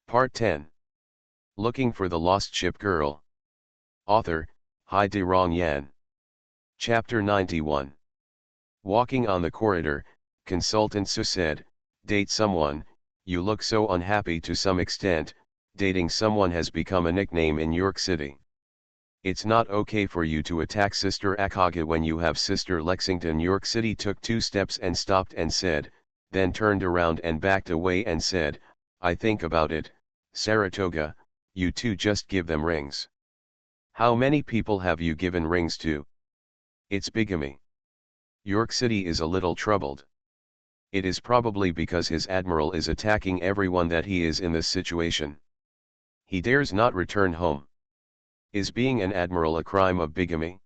Part 10. Looking for the Lost Ship Girl. Author, Hai De Rong Yan. Chapter 91. Walking on the corridor, Consultant Su said, "Date someone, you look so unhappy to some extent, dating someone has become a nickname in York City. It's not okay for you to attack Sister Akage when you have Sister Lexington." York City took 2 steps and stopped and said, then turned around and backed away and said, "I think about it, Saratoga, you two just give them rings. How many people have you given rings to? It's bigamy." York City is a little troubled. It is probably because his admiral is attacking everyone that he is in this situation. He dares not return home. Is being an admiral a crime of bigamy?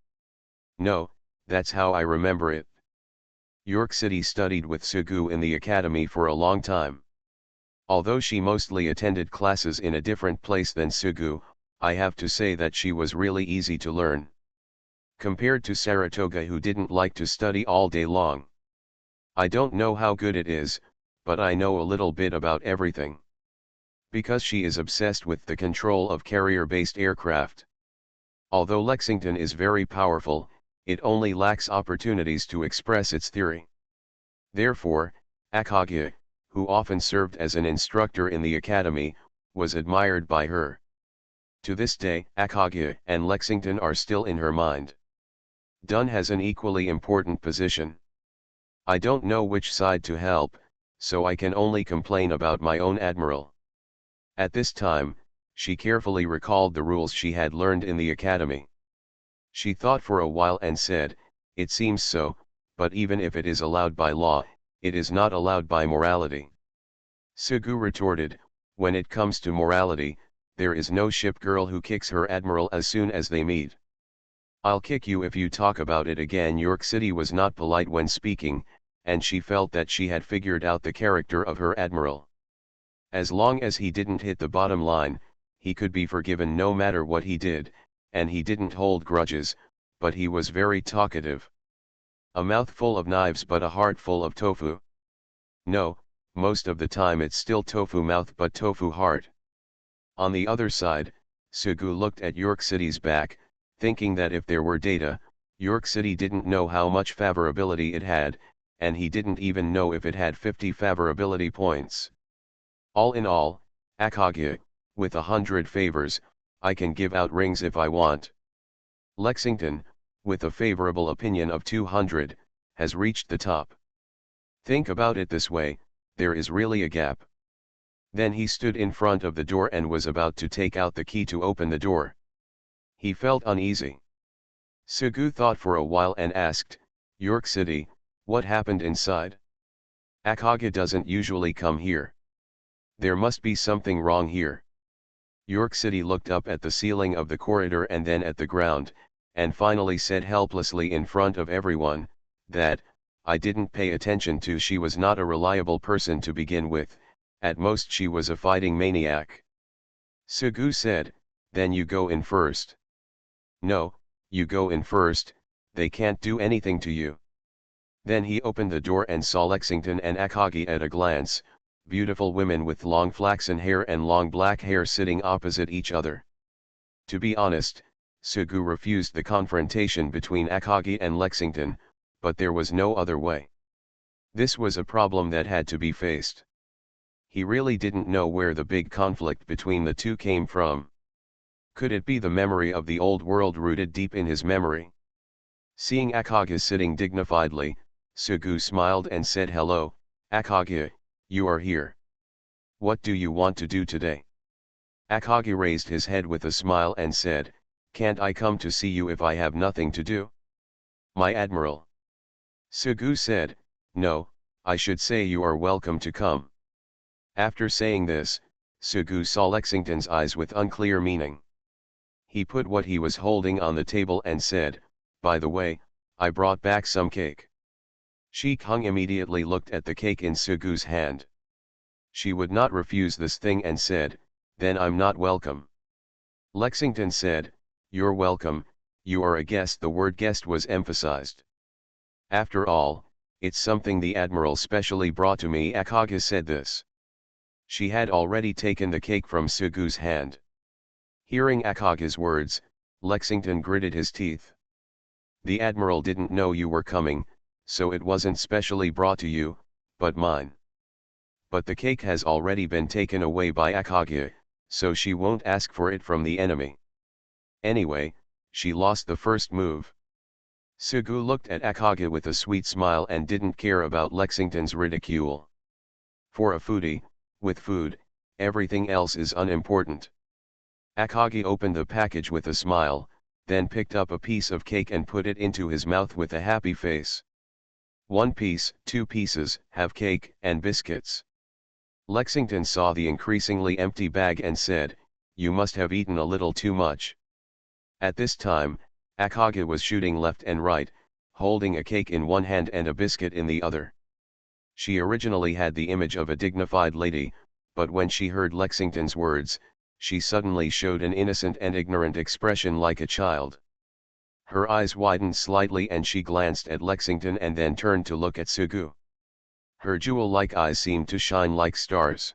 No, that's how I remember it. York City studied with Sugu in the academy for a long time. Although she mostly attended classes in a different place than Sugu, I have to say that she was really easy to learn. Compared to Saratoga, who didn't like to study all day long. I don't know how good it is, but I know a little bit about everything. Because she is obsessed with the control of carrier-based aircraft. Although Lexington is very powerful, it only lacks opportunities to express its theory. Therefore, Akage, who often served as an instructor in the academy, was admired by her. To this day, Akage and Lexington are still in her mind. Dunn has an equally important position. I don't know which side to help, so I can only complain about my own admiral. At this time, she carefully recalled the rules she had learned in the academy. She thought for a while and said, "It seems so, but even if it is allowed by law, it is not allowed by morality." Sugu retorted, "When it comes to morality, there is no ship girl who kicks her admiral as soon as they meet. I'll kick you if you talk about it again." York City was not polite when speaking, and she felt that she had figured out the character of her admiral. As long as he didn't hit the bottom line, he could be forgiven no matter what he did, and he didn't hold grudges, but he was very talkative. A mouth full of knives but a heart full of tofu. No, most of the time it's still tofu mouth but tofu heart. On the other side, Sugu looked at York City's back, thinking that if there were data, York City didn't know how much favorability it had, and he didn't even know if it had 50 favorability points. All in all, Akage, with 100 favors, I can give out rings if I want. Lexington, with a favorable opinion of 200, has reached the top. Think about it this way, there is really a gap. Then he stood in front of the door and was about to take out the key to open the door. He felt uneasy. Sugu thought for a while and asked, "York City, what happened inside? Akage doesn't usually come here. There must be something wrong here." York City looked up at the ceiling of the corridor and then at the ground, and finally said helplessly in front of everyone, that, "I didn't pay attention to. She was not a reliable person to begin with, at most she was a fighting maniac." Sugu said, "Then you go in first." "No, you go in first, they can't do anything to you." Then he opened the door and saw Lexington and Akage at a glance, beautiful women with long flaxen hair and long black hair sitting opposite each other. To be honest, Sugu refused the confrontation between Akage and Lexington, but there was no other way. This was a problem that had to be faced. He really didn't know where the big conflict between the two came from. Could it be the memory of the old world rooted deep in his memory? Seeing Akage sitting dignifiedly, Sugu smiled and said, "Hello, Akage, you are here. What do you want to do today?" Akage raised his head with a smile and said, "Can't I come to see you if I have nothing to do?" "My admiral." Sugu said, "No, I should say you are welcome to come." After saying this, Sugu saw Lexington's eyes with unclear meaning. He put what he was holding on the table and said, "By the way, I brought back some cake." Sheik Hung immediately looked at the cake in Sugu's hand. She would not refuse this thing and said, "Then I'm not welcome." Lexington said, "You're welcome, you are a guest." The word guest was emphasized. "After all, it's something the admiral specially brought to me." Akage said this. She had already taken the cake from Sugu's hand. Hearing Akage's words, Lexington gritted his teeth. The Admiral didn't know you were coming, so it wasn't specially brought to you, but mine. But the cake has already been taken away by Akage, so she won't ask for it from the enemy. Anyway, she lost the first move. Sugu looked at Akage with a sweet smile and didn't care about Lexington's ridicule. For a foodie, with food, everything else is unimportant. Akage opened the package with a smile, then picked up a piece of cake and put it into his mouth with a happy face. 1 piece, 2 pieces, have cake and biscuits. Lexington saw the increasingly empty bag and said, "You must have eaten a little too much." At this time, Akage was shooting left and right, holding a cake in one hand and a biscuit in the other. She originally had the image of a dignified lady, but when she heard Lexington's words, she suddenly showed an innocent and ignorant expression like a child. Her eyes widened slightly and she glanced at Lexington and then turned to look at Sugu. Her jewel-like eyes seemed to shine like stars.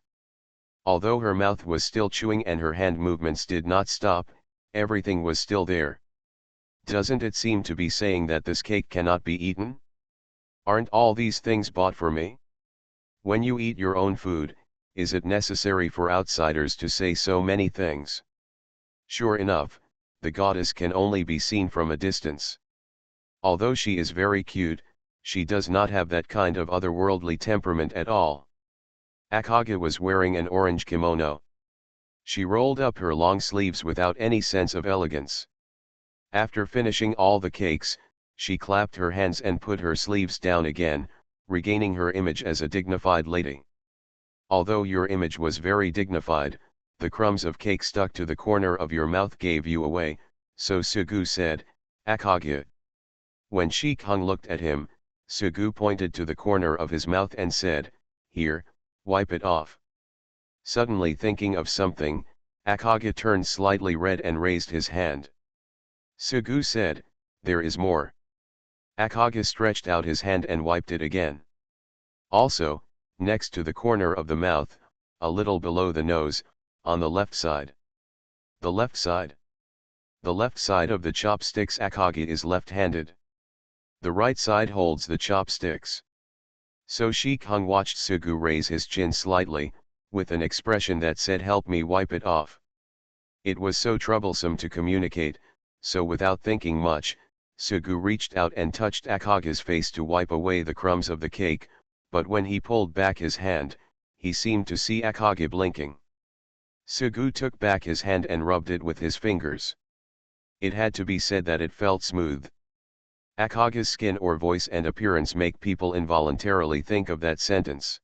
Although her mouth was still chewing and her hand movements did not stop, everything was still there. Doesn't it seem to be saying that this cake cannot be eaten? Aren't all these things bought for me? When you eat your own food, is it necessary for outsiders to say so many things? Sure enough, the goddess can only be seen from a distance. Although she is very cute, she does not have that kind of otherworldly temperament at all. Akage was wearing an orange kimono. She rolled up her long sleeves without any sense of elegance. After finishing all the cakes, she clapped her hands and put her sleeves down again, regaining her image as a dignified lady. Although your image was very dignified, the crumbs of cake stuck to the corner of your mouth gave you away, so Sugu said, "Akage." When Shikung looked at him, Sugu pointed to the corner of his mouth and said, "Here, wipe it off." Suddenly thinking of something, Akage turned slightly red and raised his hand. Sugu said, "There is more." Akage stretched out his hand and wiped it again. Also, next to the corner of the mouth, a little below the nose, on the left side. The left side? The left side of the chopsticks. Akage is left-handed. The right side holds the chopsticks. So Shikung watched Sugu raise his chin slightly, with an expression that said, "Help me wipe it off." It was so troublesome to communicate, so without thinking much, Sugu reached out and touched Akage's face to wipe away the crumbs of the cake, but when he pulled back his hand, he seemed to see Akage blinking. Sugu took back his hand and rubbed it with his fingers. It had to be said that it felt smooth. Akage's skin or voice and appearance make people involuntarily think of that sentence.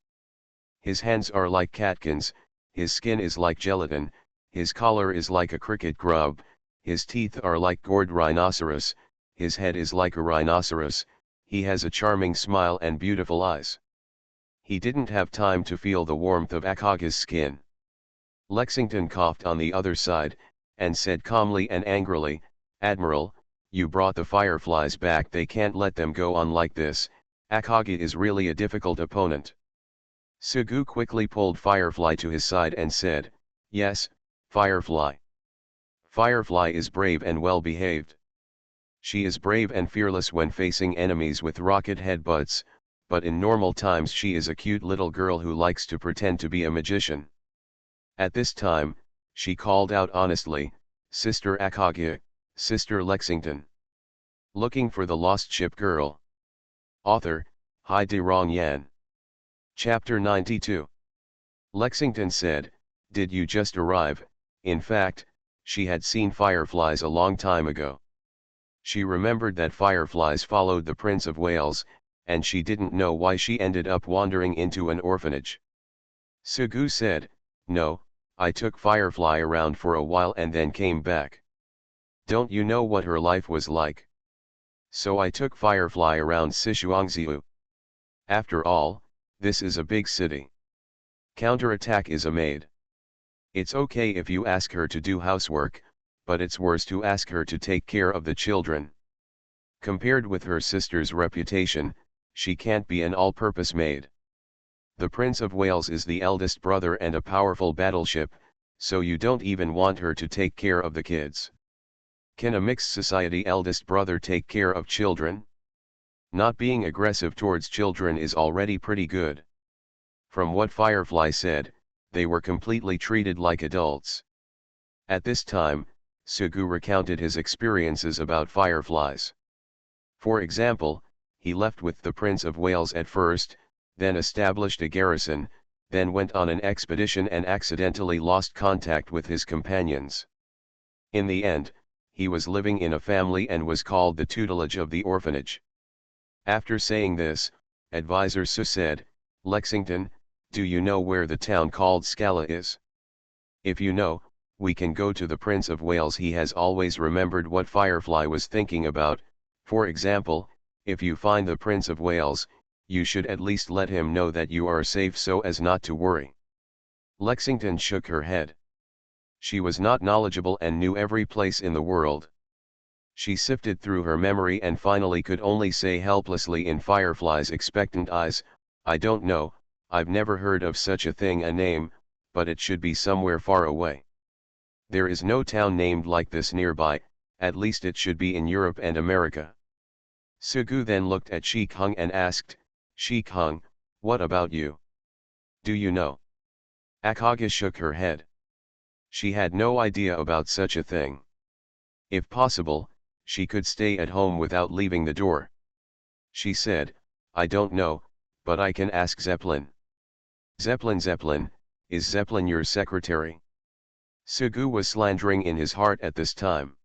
His hands are like catkins, his skin is like gelatin, his collar is like a cricket grub, his teeth are like gored rhinoceros, his head is like a rhinoceros, he has a charming smile and beautiful eyes. He didn't have time to feel the warmth of Akage's skin. Lexington coughed on the other side, and said calmly and angrily, "Admiral, you brought the fireflies back. They can't let them go on like this. Akage is really a difficult opponent." Sugu quickly pulled Firefly to his side and said, "Yes, Firefly. Firefly is brave and well behaved. She is brave and fearless when facing enemies with rocket headbutts, but in normal times she is a cute little girl who likes to pretend to be a magician." At this time, she called out honestly, "Sister Akage, Sister Lexington." Looking for the Lost Ship Girl. Author, Hai De Rong Yan. Chapter 92. Lexington said, "Did you just arrive?" In fact, she had seen fireflies a long time ago. She remembered that fireflies followed the Prince of Wales, and she didn't know why she ended up wandering into an orphanage. Sugu said, "No, I took Firefly around for a while and then came back. Don't you know what her life was like? So I took Firefly around Sichuangziu. After all, this is a big city. Counterattack is a maid. It's okay if you ask her to do housework, but it's worse to ask her to take care of the children. Compared with her sister's reputation, she can't be an all-purpose maid." The Prince of Wales is the eldest brother and a powerful battleship, so you don't even want her to take care of the kids. Can a mixed society eldest brother take care of children? Not being aggressive towards children is already pretty good. From what Firefly said, they were completely treated like adults. At this time, Sugu recounted his experiences about fireflies. For example, he left with the Prince of Wales at first, then established a garrison, then went on an expedition and accidentally lost contact with his companions. In the end, he was living in a family and was called the tutelage of the orphanage. After saying this, advisor Sue said, "Lexington, do you know where the town called Scala is? If you know, we can go to the Prince of Wales. He has always remembered what Firefly was thinking about. For example, if you find the Prince of Wales, you should at least let him know that you are safe so as not to worry." Lexington shook her head. She was not knowledgeable and knew every place in the world. She sifted through her memory and finally could only say helplessly in Firefly's expectant eyes, "I don't know, I've never heard of such a thing, a name, but it should be somewhere far away. There is no town named like this nearby, at least it should be in Europe and America." Sugu then looked at Sheik Hung and asked, "Sheik Hung, what about you? Do you know?" Akage shook her head. She had no idea about such a thing. If possible, she could stay at home without leaving the door. She said, "I don't know, but I can ask Zeppelin." Zeppelin, is Zeppelin your secretary?" Sugu was slandering in his heart at this time.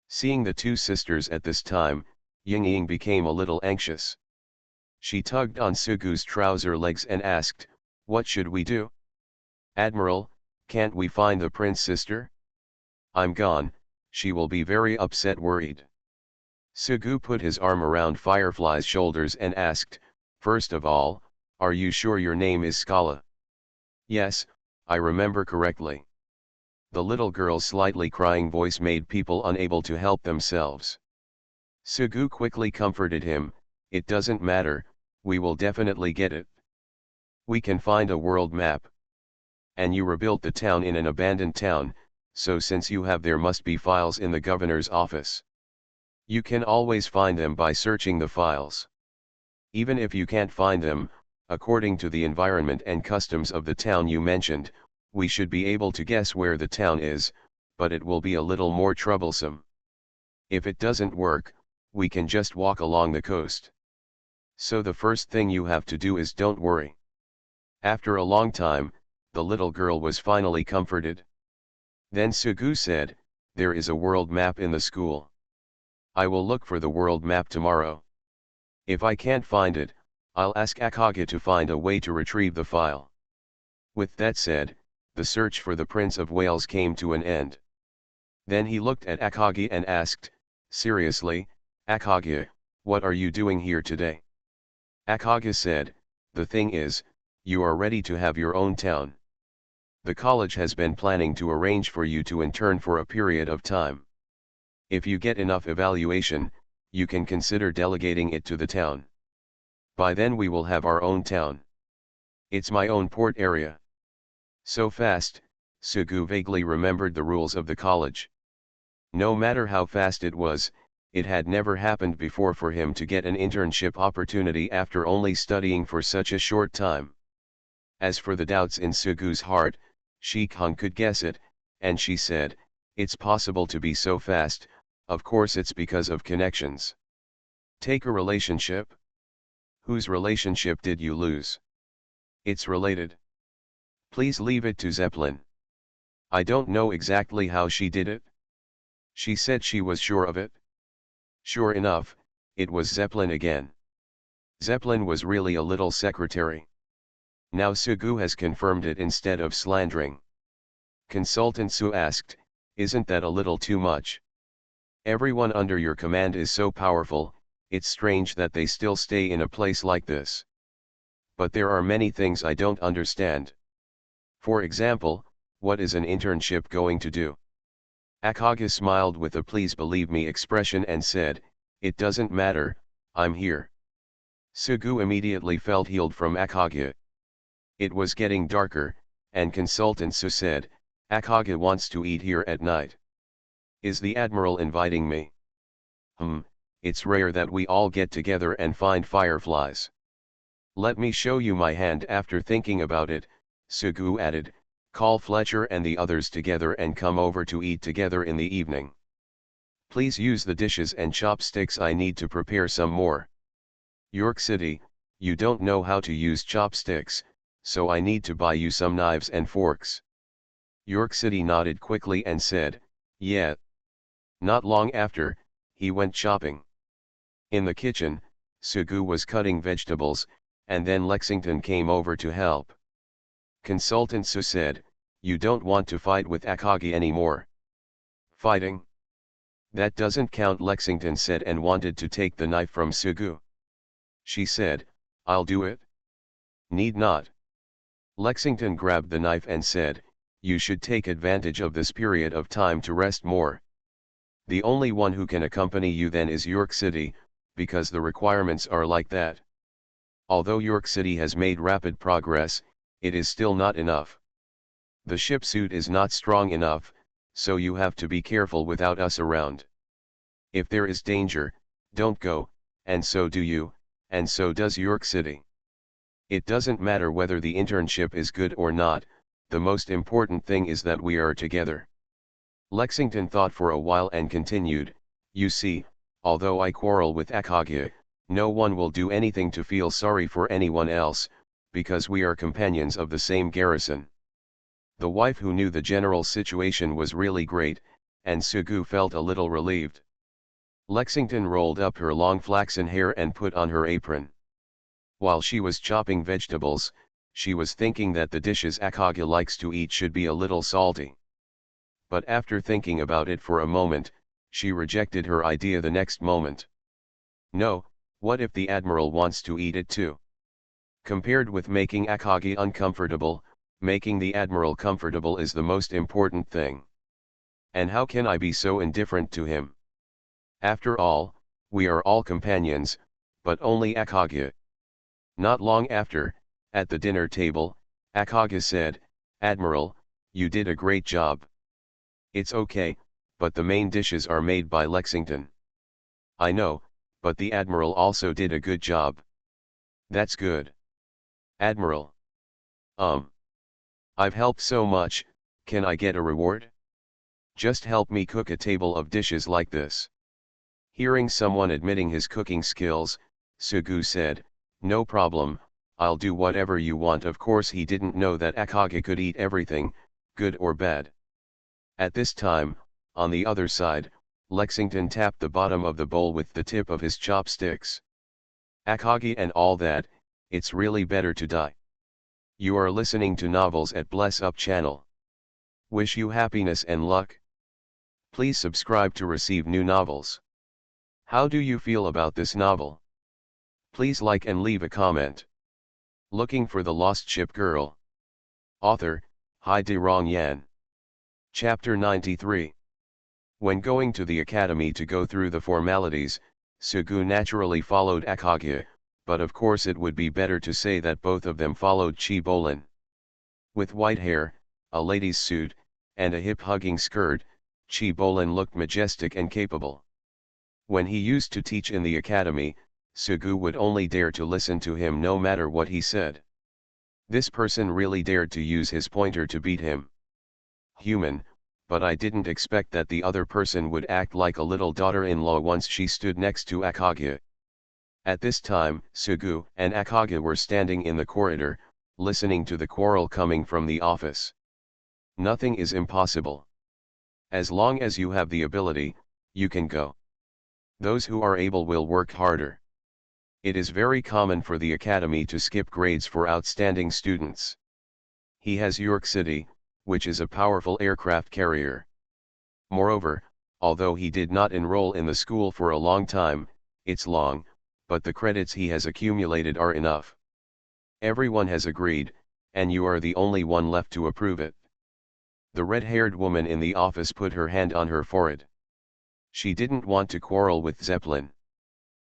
Seeing the two sisters at this time, Ying became a little anxious. She tugged on Sugu's trouser legs and asked, "What should we do? Admiral, can't we find the prince sister? I'm gone, she will be very upset, worried." Sugu put his arm around Firefly's shoulders and asked, "First of all, are you sure your name is Scala?" "Yes, I remember correctly." The little girl's slightly crying voice made people unable to help themselves. Sugu quickly comforted him, "It doesn't matter, we will definitely get it. We can find a world map. And you rebuilt the town in an abandoned town, so since you have there must be files in the governor's office. You can always find them by searching the files. Even if you can't find them, according to the environment and customs of the town you mentioned, we should be able to guess where the town is, but it will be a little more troublesome. If it doesn't work, we can just walk along the coast. So the first thing you have to do is don't worry." After a long time, the little girl was finally comforted. Then Sugu said, "There is a world map in the school. I will look for the world map tomorrow. If I can't find it, I'll ask Akage to find a way to retrieve the file." With that said, the search for the Prince of Wales came to an end. Then he looked at Akage and asked, "Seriously, Akage, what are you doing here today?" Akage said, "The thing is, you are ready to have your own town. The college has been planning to arrange for you to intern for a period of time. If you get enough evaluation, you can consider delegating it to the town. By then we will have our own town. It's my own port area." So fast, Sugu vaguely remembered the rules of the college. No matter how fast it was, it had never happened before for him to get an internship opportunity after only studying for such a short time. As for the doubts in Sugu's heart, Sheik Hung could guess it, and she said, "It's possible to be so fast, of course it's because of connections. Take a relationship. Whose relationship did you lose? It's related. Please leave it to Zeppelin. I don't know exactly how she did it. She said she was sure of it." Sure enough, it was Zeppelin again. Zeppelin was really a little secretary. Now Sugu has confirmed it instead of slandering. Consultant Su asked, "Isn't that a little too much? Everyone under your command is so powerful, it's strange that they still stay in a place like this. But there are many things I don't understand. For example, what is an internship going to do?" Akage smiled with a "please believe me" expression and said, "It doesn't matter, I'm here." Sugu immediately felt healed from Akage. It was getting darker, and Consultant Su said, Akage wants to eat here at night. Is the Admiral inviting me? It's rare that we all get together and find fireflies. Let me show you my hand. After thinking about it, Sugu added, call Fletcher and the others together and come over to eat together in the evening. Please use the dishes and chopsticks. I need to prepare some more. York City, you don't know how to use chopsticks, so I need to buy you some knives and forks. York City nodded quickly and said, yeah. Not long after, he went shopping. In the kitchen, Sugu was cutting vegetables, and then Lexington came over to help. Consultant Su said, you don't want to fight with Akage anymore. Fighting? That doesn't count, Lexington said, and wanted to take the knife from Sugu. She said, I'll do it. Need not. Lexington grabbed the knife and said, you should take advantage of this period of time to rest more. The only one who can accompany you then is York City, because the requirements are like that. Although York City has made rapid progress, it is still not enough. The ship suit is not strong enough, so you have to be careful without us around. If there is danger, don't go, and so do you, and so does York City. It doesn't matter whether the internship is good or not, the most important thing is that we are together. Lexington thought for a while and continued, you see, although I quarrel with Akage, no one will do anything to feel sorry for anyone else, because we are companions of the same garrison. The wife who knew the general situation was really great, and Sugu felt a little relieved. Lexington rolled up her long flaxen hair and put on her apron. While she was chopping vegetables, she was thinking that the dishes Akage likes to eat should be a little salty. But after thinking about it for a moment, she rejected her idea the next moment. No, what if the Admiral wants to eat it too? Compared with making Akage uncomfortable, making the Admiral comfortable is the most important thing. And how can I be so indifferent to him? After all, we are all companions, but only Akage. Not long after, at the dinner table, Akage said, Admiral, you did a great job. It's okay, but the main dishes are made by Lexington. I know, but the Admiral also did a good job. That's good. Admiral. I've helped so much, can I get a reward? Just help me cook a table of dishes like this. Hearing someone admitting his cooking skills, Sugu said, no problem, I'll do whatever you want. Of course he didn't know that Akage could eat everything, good or bad. At this time, on the other side, Lexington tapped the bottom of the bowl with the tip of his chopsticks. Akage and all that, it's really better to die. You are listening to Novels at Bless Up channel. Wish you happiness and luck. Please subscribe to receive new novels. How do you feel about this novel? Please like and leave a comment. Looking for the Lost Ship Girl. Author, Hai De Rong Yan. Chapter 93. When going to the academy to go through the formalities, Sugu naturally followed Akage, but of course it would be better to say that both of them followed Chi Bolin. With white hair, a lady's suit, and a hip-hugging skirt, Chi Bolin looked majestic and capable. When he used to teach in the academy, Sugu would only dare to listen to him no matter what he said. This person really dared to use his pointer to beat him. Human, but I didn't expect that the other person would act like a little daughter-in-law once she stood next to Akage. At this time, Sugu and Akage were standing in the corridor, listening to the quarrel coming from the office. Nothing is impossible. As long as you have the ability, you can go. Those who are able will work harder. It is very common for the academy to skip grades for outstanding students. He has York City, which is a powerful aircraft carrier. Moreover, although he did not enroll in the school for a long time, it's long, but the credits he has accumulated are enough. Everyone has agreed, and you are the only one left to approve it. The red-haired woman in the office put her hand on her forehead. She didn't want to quarrel with Zeppelin.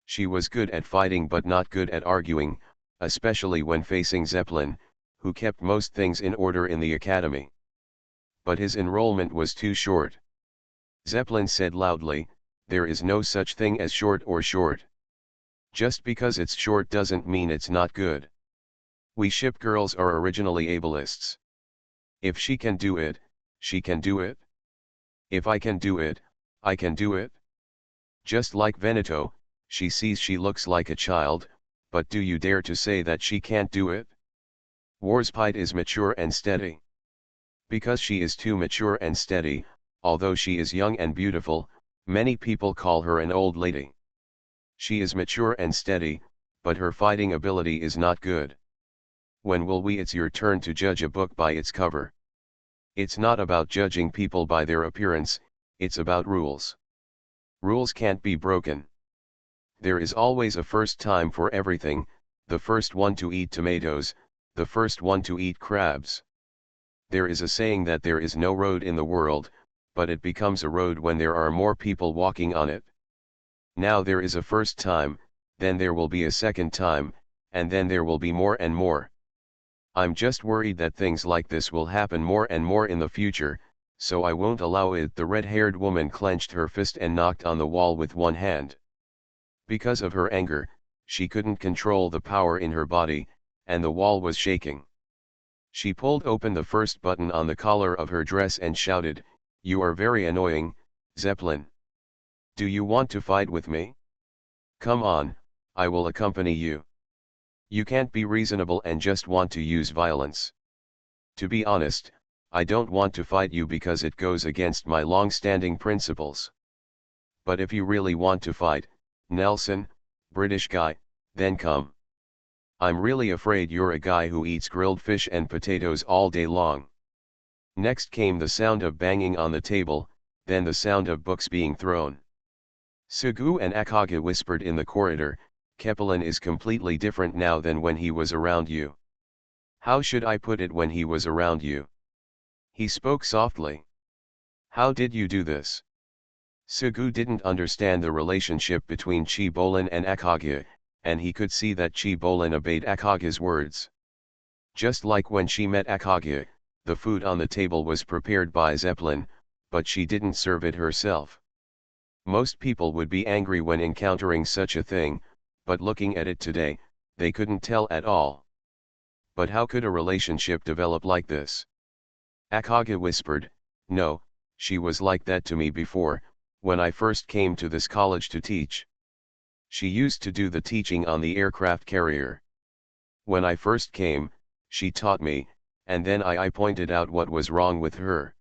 She was good at fighting but not good at arguing, especially when facing Zeppelin, who kept most things in order in the academy. But his enrollment was too short. Zeppelin said loudly, "There is no such thing as short or short. Just because it's short doesn't mean it's not good. We ship girls are originally ableists. If she can do it, she can do it. If I can do it, I can do it. Just like Veneto, she sees she looks like a child, but do you dare to say that she can't do it? Warspite is mature and steady. Because she is too mature and steady, although she is young and beautiful, many people call her an old lady. She is mature and steady, but her fighting ability is not good. When will we? It's your turn to judge a book by its cover. It's not about judging people by their appearance, it's about rules. Rules can't be broken. There is always a first time for everything, the first one to eat tomatoes, the first one to eat crabs. There is a saying that there is no road in the world, but it becomes a road when there are more people walking on it. Now there is a first time, then there will be a second time, and then there will be more and more. I'm just worried that things like this will happen more and more in the future, so I won't allow it. The red-haired woman clenched her fist and knocked on the wall with one hand. Because of her anger, she couldn't control the power in her body, and the wall was shaking. She pulled open the first button on the collar of her dress and shouted, "You are very annoying, Zeppelin. Do you want to fight with me? Come on, I will accompany you. You can't be reasonable and just want to use violence. To be honest, I don't want to fight you because it goes against my long-standing principles. But if you really want to fight, Nelson, British guy, then come. I'm really afraid you're a guy who eats grilled fish and potatoes all day long." Next came the sound of banging on the table, then the sound of books being thrown. Sugu and Akage whispered in the corridor, "Kepalin is completely different now than when he was around you." "How should I put it when he was around you?" He spoke softly. "How did you do this?" Sugu didn't understand the relationship between Chibolin and Akage, and he could see that Chibolin obeyed Akage's words. Just like when she met Akage, the food on the table was prepared by Zeppelin, but she didn't serve it herself. Most people would be angry when encountering such a thing, but looking at it today, they couldn't tell at all. But how could a relationship develop like this? Akage whispered, "No, she was like that to me before, when I first came to this college to teach. She used to do the teaching on the aircraft carrier. When I first came, she taught me, and then I pointed out what was wrong with her.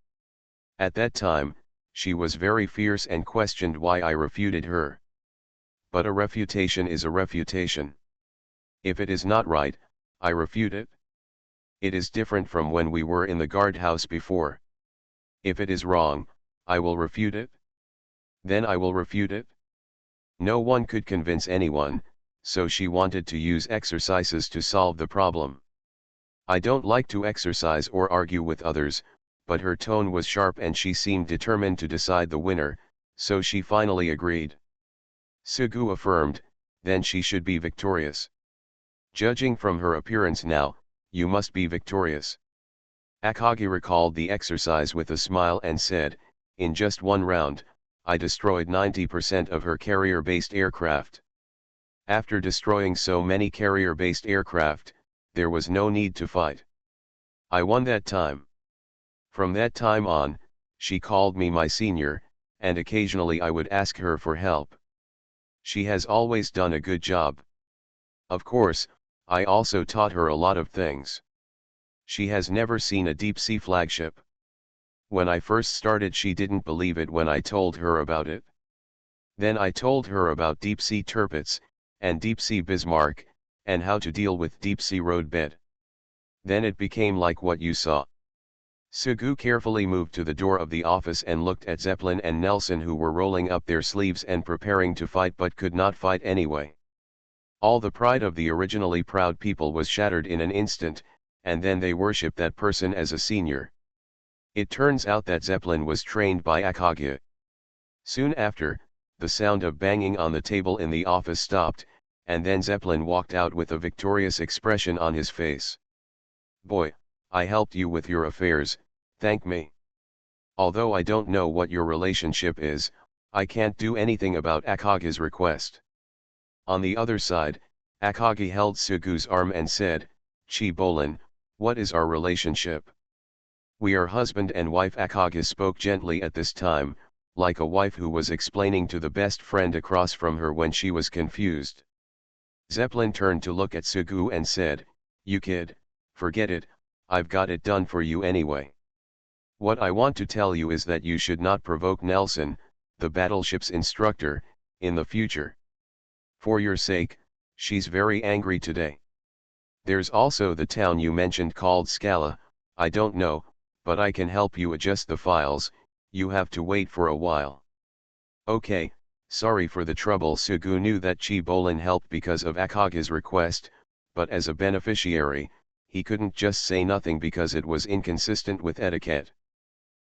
At that time, she was very fierce and questioned why I refuted her. But a refutation is a refutation. If it is not right, I refute it. It is different from when we were in the guardhouse before. If it is wrong, I will refute it. Then I will refute it." No one could convince anyone, so she wanted to use exercises to solve the problem. "I don't like to exercise or argue with others," but her tone was sharp and she seemed determined to decide the winner, so she finally agreed. Sugu affirmed, "Then she should be victorious. Judging from her appearance now, you must be victorious." Akage recalled the exercise with a smile and said, "In just one round, I destroyed 90% of her carrier-based aircraft. After destroying so many carrier-based aircraft, there was no need to fight. I won that time. From that time on, she called me my senior, and occasionally I would ask her for help. She has always done a good job. Of course, I also taught her a lot of things. She has never seen a deep-sea flagship. When I first started, she didn't believe it when I told her about it. Then I told her about deep-sea Tirpitz, and deep-sea Bismarck, and how to deal with deep-sea roadbed. Then it became like what you saw." Sugu carefully moved to the door of the office and looked at Zeppelin and Nelson, who were rolling up their sleeves and preparing to fight but could not fight anyway. All the pride of the originally proud people was shattered in an instant, and then they worshipped that person as a senior. It turns out that Zeppelin was trained by Akage. Soon after, the sound of banging on the table in the office stopped, and then Zeppelin walked out with a victorious expression on his face. Boy, I helped you with your affairs, thank me. Although I don't know what your relationship is, I can't do anything about Akagi's request. On the other side, Akagi held Sugu's arm and said, Chibolin, what is our relationship? We are husband and wife. Akagi spoke gently at this time, like a wife who was explaining to the best friend across from her when she was confused. Zeppelin turned to look at Sugu and said, You kid, forget it, I've got it done for you anyway. What I want to tell you is that you should not provoke Nelson, the battleship's instructor, in the future. For your sake, she's very angry today. There's also the town you mentioned called Scala, I don't know, but I can help you adjust the files, you have to wait for a while. Okay, sorry for the trouble. Sugu knew that Chibolin helped because of Akagi's request, but as a beneficiary, he couldn't just say nothing because it was inconsistent with etiquette.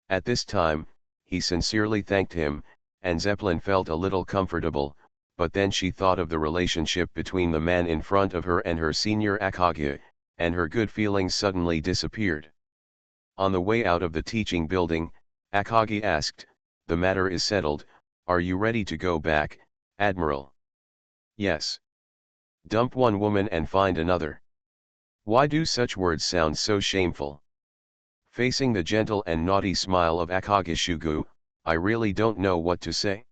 At this time, he sincerely thanked him, and Zeppelin felt a little comfortable, but then she thought of the relationship between the man in front of her and her senior Akagi, and her good feelings suddenly disappeared. On the way out of the teaching building, Akagi asked, The matter is settled, are you ready to go back, Admiral? Yes. Dump one woman and find another. Why do such words sound so shameful? Facing the gentle and naughty smile of Akagi Shugu, I really don't know what to say.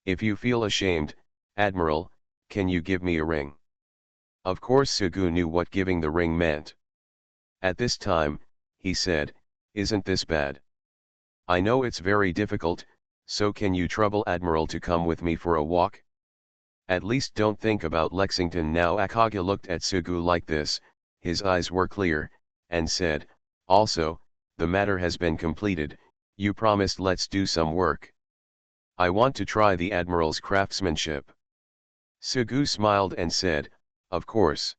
If you feel ashamed, Admiral, can you give me a ring? Of course Sugu knew what giving the ring meant. At this time, he said, Isn't this bad? I know it's very difficult, so can you trouble Admiral to come with me for a walk? At least don't think about Lexington now. Akagi looked at Sugu like this, his eyes were clear, and said, Also, the matter has been completed, you promised let's do some work. I want to try the Admiral's craftsmanship. Sugu smiled and said, Of course.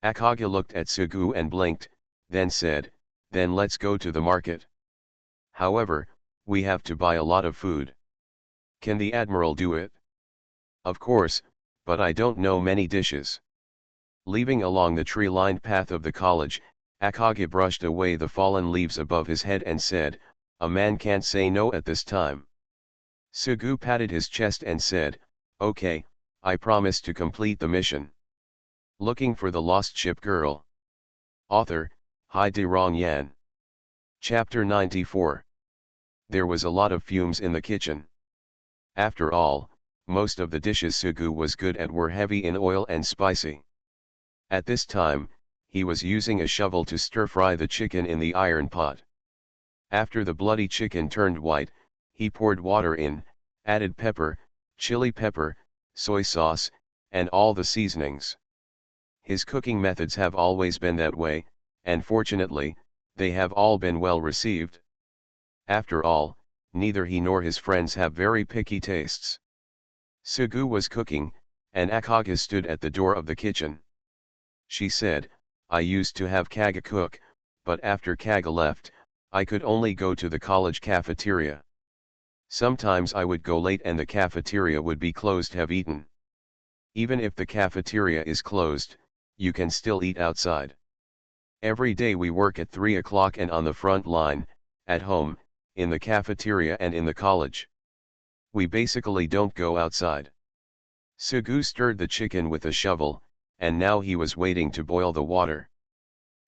Akagi looked at Sugu and blinked, then said, Then let's go to the market. However, we have to buy a lot of food. Can the Admiral do it? Of course, but I don't know many dishes. Leaving along the tree-lined path of the college, Akagi brushed away the fallen leaves above his head and said, A man can't say no at this time. Sugu patted his chest and said, Okay, I promise to complete the mission. Looking for the Lost Ship Girl. Author, Hai-De-Rong Yan. Chapter 94. There was a lot of fumes in the kitchen. After all, most of the dishes Sugu was good at were heavy in oil and spicy. At this time, he was using a shovel to stir-fry the chicken in the iron pot. After the bloody chicken turned white, he poured water in, added pepper, chili pepper, soy sauce, and all the seasonings. His cooking methods have always been that way, and fortunately, they have all been well received. After all, neither he nor his friends have very picky tastes. Sugu was cooking, and Akagi stood at the door of the kitchen. She said, I used to have Kaga cook, but after Kaga left, I could only go to the college cafeteria. Sometimes I would go late and the cafeteria would be closed. Have eaten. Even if the cafeteria is closed, you can still eat outside. Every day we work at 3 o'clock and on the front line, at home, in the cafeteria and in the college. We basically don't go outside. Sugu stirred the chicken with a shovel, and now he was waiting to boil the water.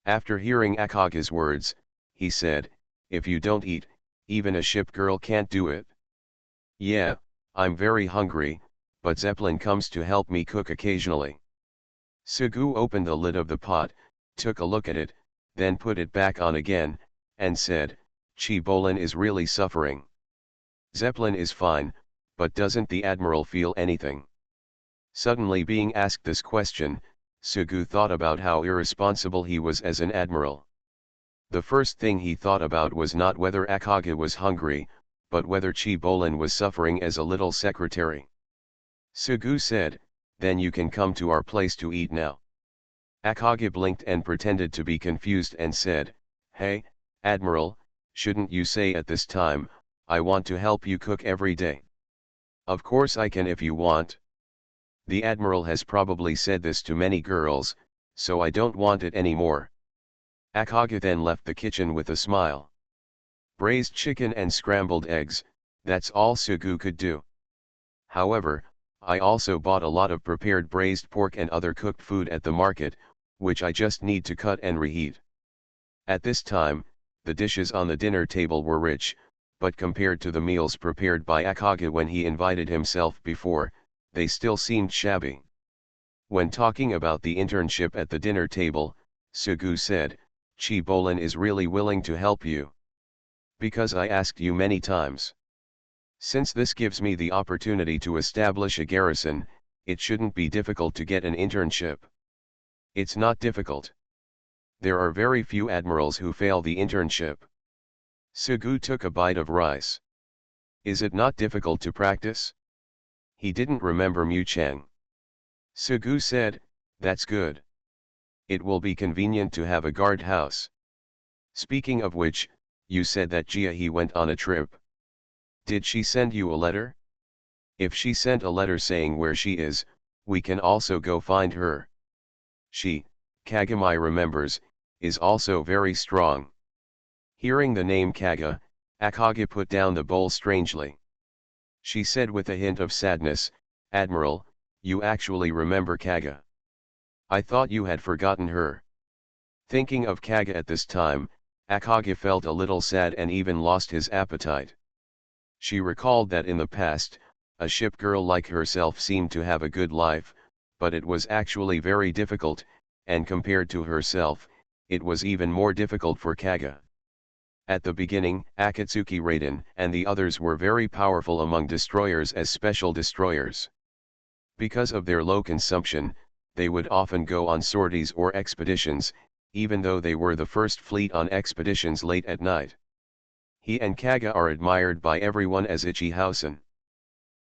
After hearing Akagi's words, he said, If you don't eat, even a ship girl can't do it. Yeah, I'm very hungry, but Zeppelin comes to help me cook occasionally. Sugu opened the lid of the pot, took a look at it, then put it back on again, and said, Chibolin is really suffering. Zeppelin is fine, but doesn't the Admiral feel anything? Suddenly being asked this question, Sugu thought about how irresponsible he was as an admiral. The first thing he thought about was not whether Akagi was hungry, but whether Chibolin was suffering as a little secretary. Sugu said, Then you can come to our place to eat now. Akagi blinked and pretended to be confused and said, Hey, Admiral, shouldn't you say at this time, I want to help you cook every day? Of course I can if you want. The Admiral has probably said this to many girls, so I don't want it anymore. Akage then left the kitchen with a smile. Braised chicken and scrambled eggs, that's all Sugu could do. However, I also bought a lot of prepared braised pork and other cooked food at the market, which I just need to cut and reheat. At this time, the dishes on the dinner table were rich, but compared to the meals prepared by Akage when he invited himself before, they still seemed shabby. When talking about the internship at the dinner table, Sugu said, "Chibolin is really willing to help you. Because I asked you many times. Since this gives me the opportunity to establish a garrison, it shouldn't be difficult to get an internship." "It's not difficult. There are very few admirals who fail the internship." Sugu took a bite of rice. "Is it not difficult to practice?" He didn't remember Mu Chang. Sugu said, "That's good. It will be convenient to have a guard house. Speaking of which, you said that Jia went on a trip. Did she send you a letter? If she sent a letter saying where she is, we can also go find her. She, Kagami remembers, is also very strong." Hearing the name Kaga, Akage put down the bowl strangely. She said with a hint of sadness, "Admiral, you actually remember Kaga. I thought you had forgotten her." Thinking of Kaga at this time, Akage felt a little sad and even lost his appetite. She recalled that in the past, a ship girl like herself seemed to have a good life, but it was actually very difficult, and compared to herself, it was even more difficult for Kaga. At the beginning, Akatsuki Raiden and the others were very powerful among destroyers as special destroyers. Because of their low consumption, they would often go on sorties or expeditions, even though they were the first fleet on expeditions late at night. He and Kaga are admired by everyone as Ichihausen.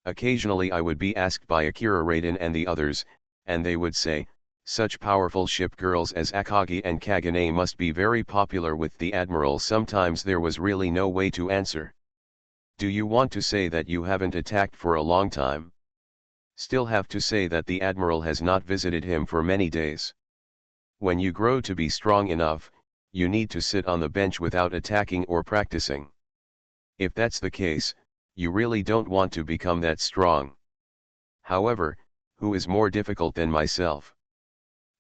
Occasionally I would be asked by Akira Raiden and the others, and they would say, "Such powerful ship girls as Akagi and Kagane must be very popular with the admiral." Sometimes there was really no way to answer. "Do you want to say that you haven't attacked for a long time? Still have to say that the admiral has not visited him for many days. When you grow to be strong enough, you need to sit on the bench without attacking or practicing. If that's the case, you really don't want to become that strong. However, who is more difficult than myself?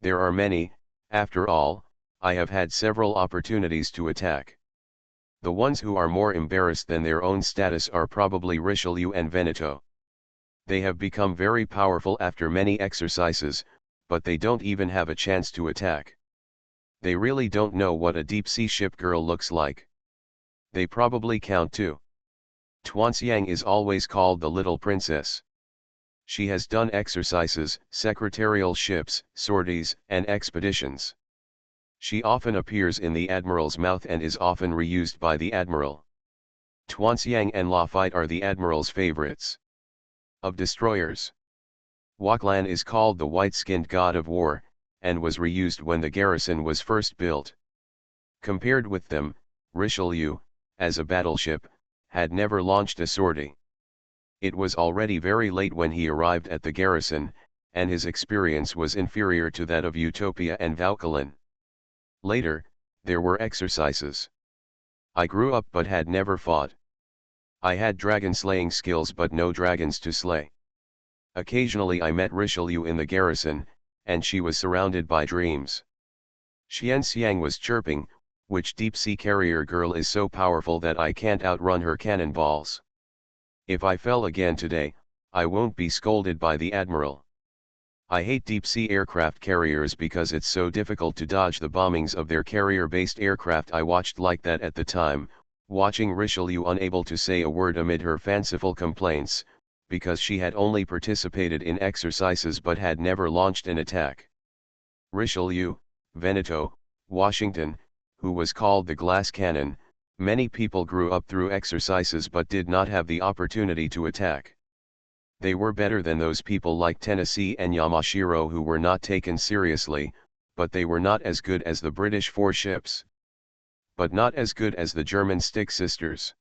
There are many, after all, I have had several opportunities to attack. The ones who are more embarrassed than their own status are probably Richelieu and Veneto. They have become very powerful after many exercises, but they don't even have a chance to attack. They really don't know what a deep-sea ship girl looks like. They probably count too. Tuanxiang is always called the little princess. She has done exercises, secretarial ships, sorties, and expeditions. She often appears in the admiral's mouth and is often reused by the admiral. Tuanxiang and Lafite are the admiral's favorites. Of destroyers, Waklan is called the white-skinned god of war, and was reused when the garrison was first built. Compared with them, Richelieu, as a battleship, had never launched a sortie. It was already very late when he arrived at the garrison, and his experience was inferior to that of Utopia and Vauquelin. Later, there were exercises. I grew up but had never fought. I had dragon-slaying skills but no dragons to slay. Occasionally I met Richelieu in the garrison, and she was surrounded by dreams. Xianxiang was chirping, "Which deep-sea carrier girl is so powerful that I can't outrun her cannonballs? If I fell again today, I won't be scolded by the admiral." I hate deep-sea aircraft carriers because it's so difficult to dodge the bombings of their carrier-based aircraft. I watched like that at the time, watching Richelieu unable to say a word amid her fanciful complaints, because she had only participated in exercises but had never launched an attack. Richelieu, Veneto, Washington, who was called the glass cannon, many people grew up through exercises but did not have the opportunity to attack. They were better than those people like Tennessee and Yamashiro who were not taken seriously, but they were not as good as the British 4 ships. But not as good as the German stick sisters.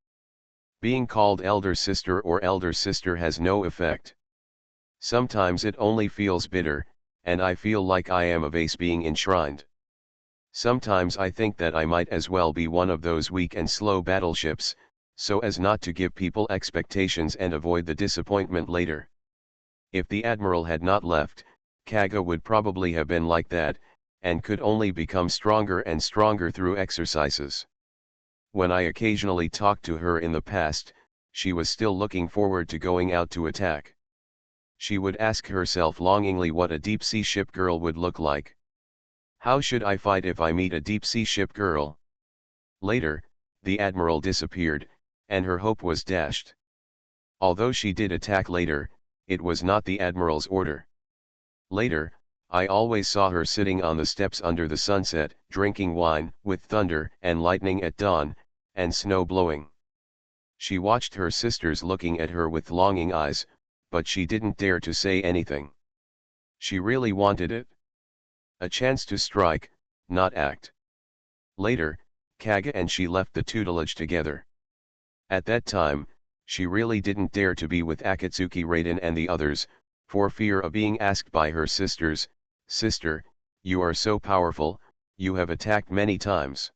Being called elder sister or elder sister has no effect. Sometimes it only feels bitter, and I feel like I am a vase being enshrined. Sometimes I think that I might as well be one of those weak and slow battleships, so as not to give people expectations and avoid the disappointment later. If the admiral had not left, Kaga would probably have been like that, and could only become stronger and stronger through exercises. When I occasionally talked to her in the past, she was still looking forward to going out to attack. She would ask herself longingly what a deep-sea ship girl would look like. How should I fight if I meet a deep-sea ship girl? Later, the admiral disappeared, and her hope was dashed. Although she did attack later, it was not the admiral's order. Later, I always saw her sitting on the steps under the sunset, drinking wine, with thunder and lightning at dawn, and snow blowing. She watched her sisters looking at her with longing eyes, but she didn't dare to say anything. She really wanted it. A chance to strike, not act. Later, Kaga and she left the tutelage together. At that time, she really didn't dare to be with Akatsuki Raiden and the others, for fear of being asked by her sisters, "Sister, you are so powerful, you have attacked many times."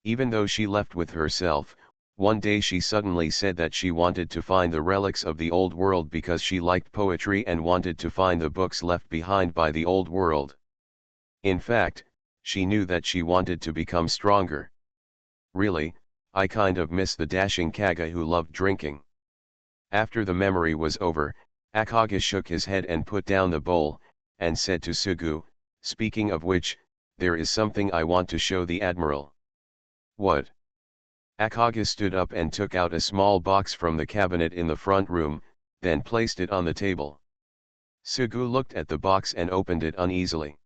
Even though she left with herself, one day she suddenly said that she wanted to find the relics of the old world because she liked poetry and wanted to find the books left behind by the old world. In fact, she knew that she wanted to become stronger. Really, I kind of miss the dashing Kaga who loved drinking. After the memory was over, Akage shook his head and put down the bowl, and said to Sugu, "Speaking of which, there is something I want to show the admiral." "What?" Akage stood up and took out a small box from the cabinet in the front room, then placed it on the table. Sugu looked at the box and opened it uneasily.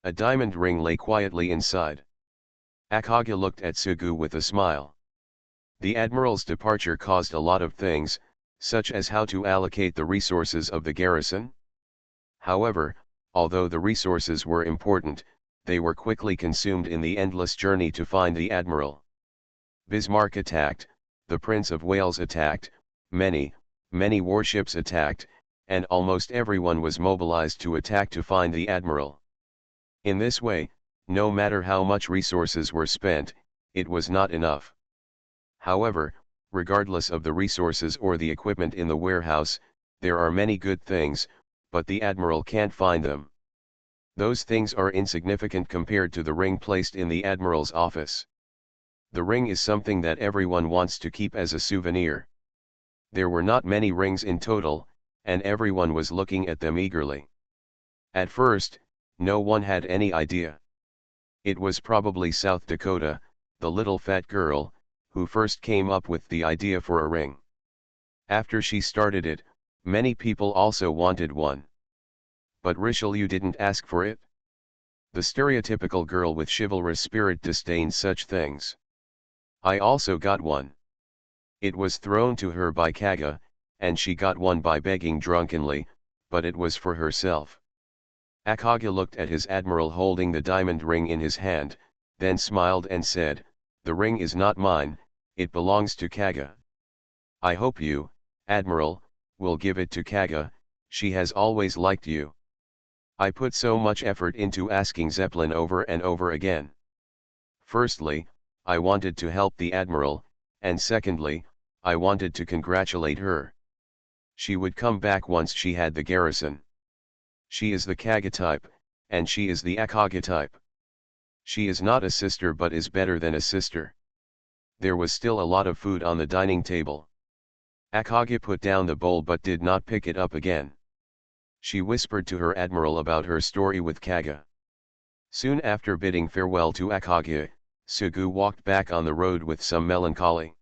A diamond ring lay quietly inside. Akage looked at Sugu with a smile. The admiral's departure caused a lot of things, such as how to allocate the resources of the garrison. However, although the resources were important, they were quickly consumed in the endless journey to find the admiral. Bismarck attacked, the Prince of Wales attacked, many warships attacked, and almost everyone was mobilized to attack to find the admiral. In this way, no matter how much resources were spent, it was not enough. However, regardless of the resources or the equipment in the warehouse, there are many good things, but the admiral can't find them. Those things are insignificant compared to the ring placed in the admiral's office. The ring is something that everyone wants to keep as a souvenir. There were not many rings in total, and everyone was looking at them eagerly. At first, no one had any idea. It was probably South Dakota, the little fat girl, who first came up with the idea for a ring. After she started it, many people also wanted one. But Richelieu didn't ask for it. The stereotypical girl with chivalrous spirit disdains such things. I also got one. It was thrown to her by Kaga, and she got one by begging drunkenly, but it was for herself. Akage looked at his admiral holding the diamond ring in his hand, then smiled and said, "The ring is not mine, it belongs to Kaga. I hope you, Admiral, will give it to Kaga, she has always liked you. I put so much effort into asking Zeppelin over and over again. Firstly, I wanted to help the Admiral, and secondly, I wanted to congratulate her. She would come back once she had the garrison. She is the Kaga type, and she is the Akage type. She is not a sister but is better than a sister." There was still a lot of food on the dining table. Akage put down the bowl but did not pick it up again. She whispered to her admiral about her story with Kaga. Soon after bidding farewell to Akage, Sugu walked back on the road with some melancholy.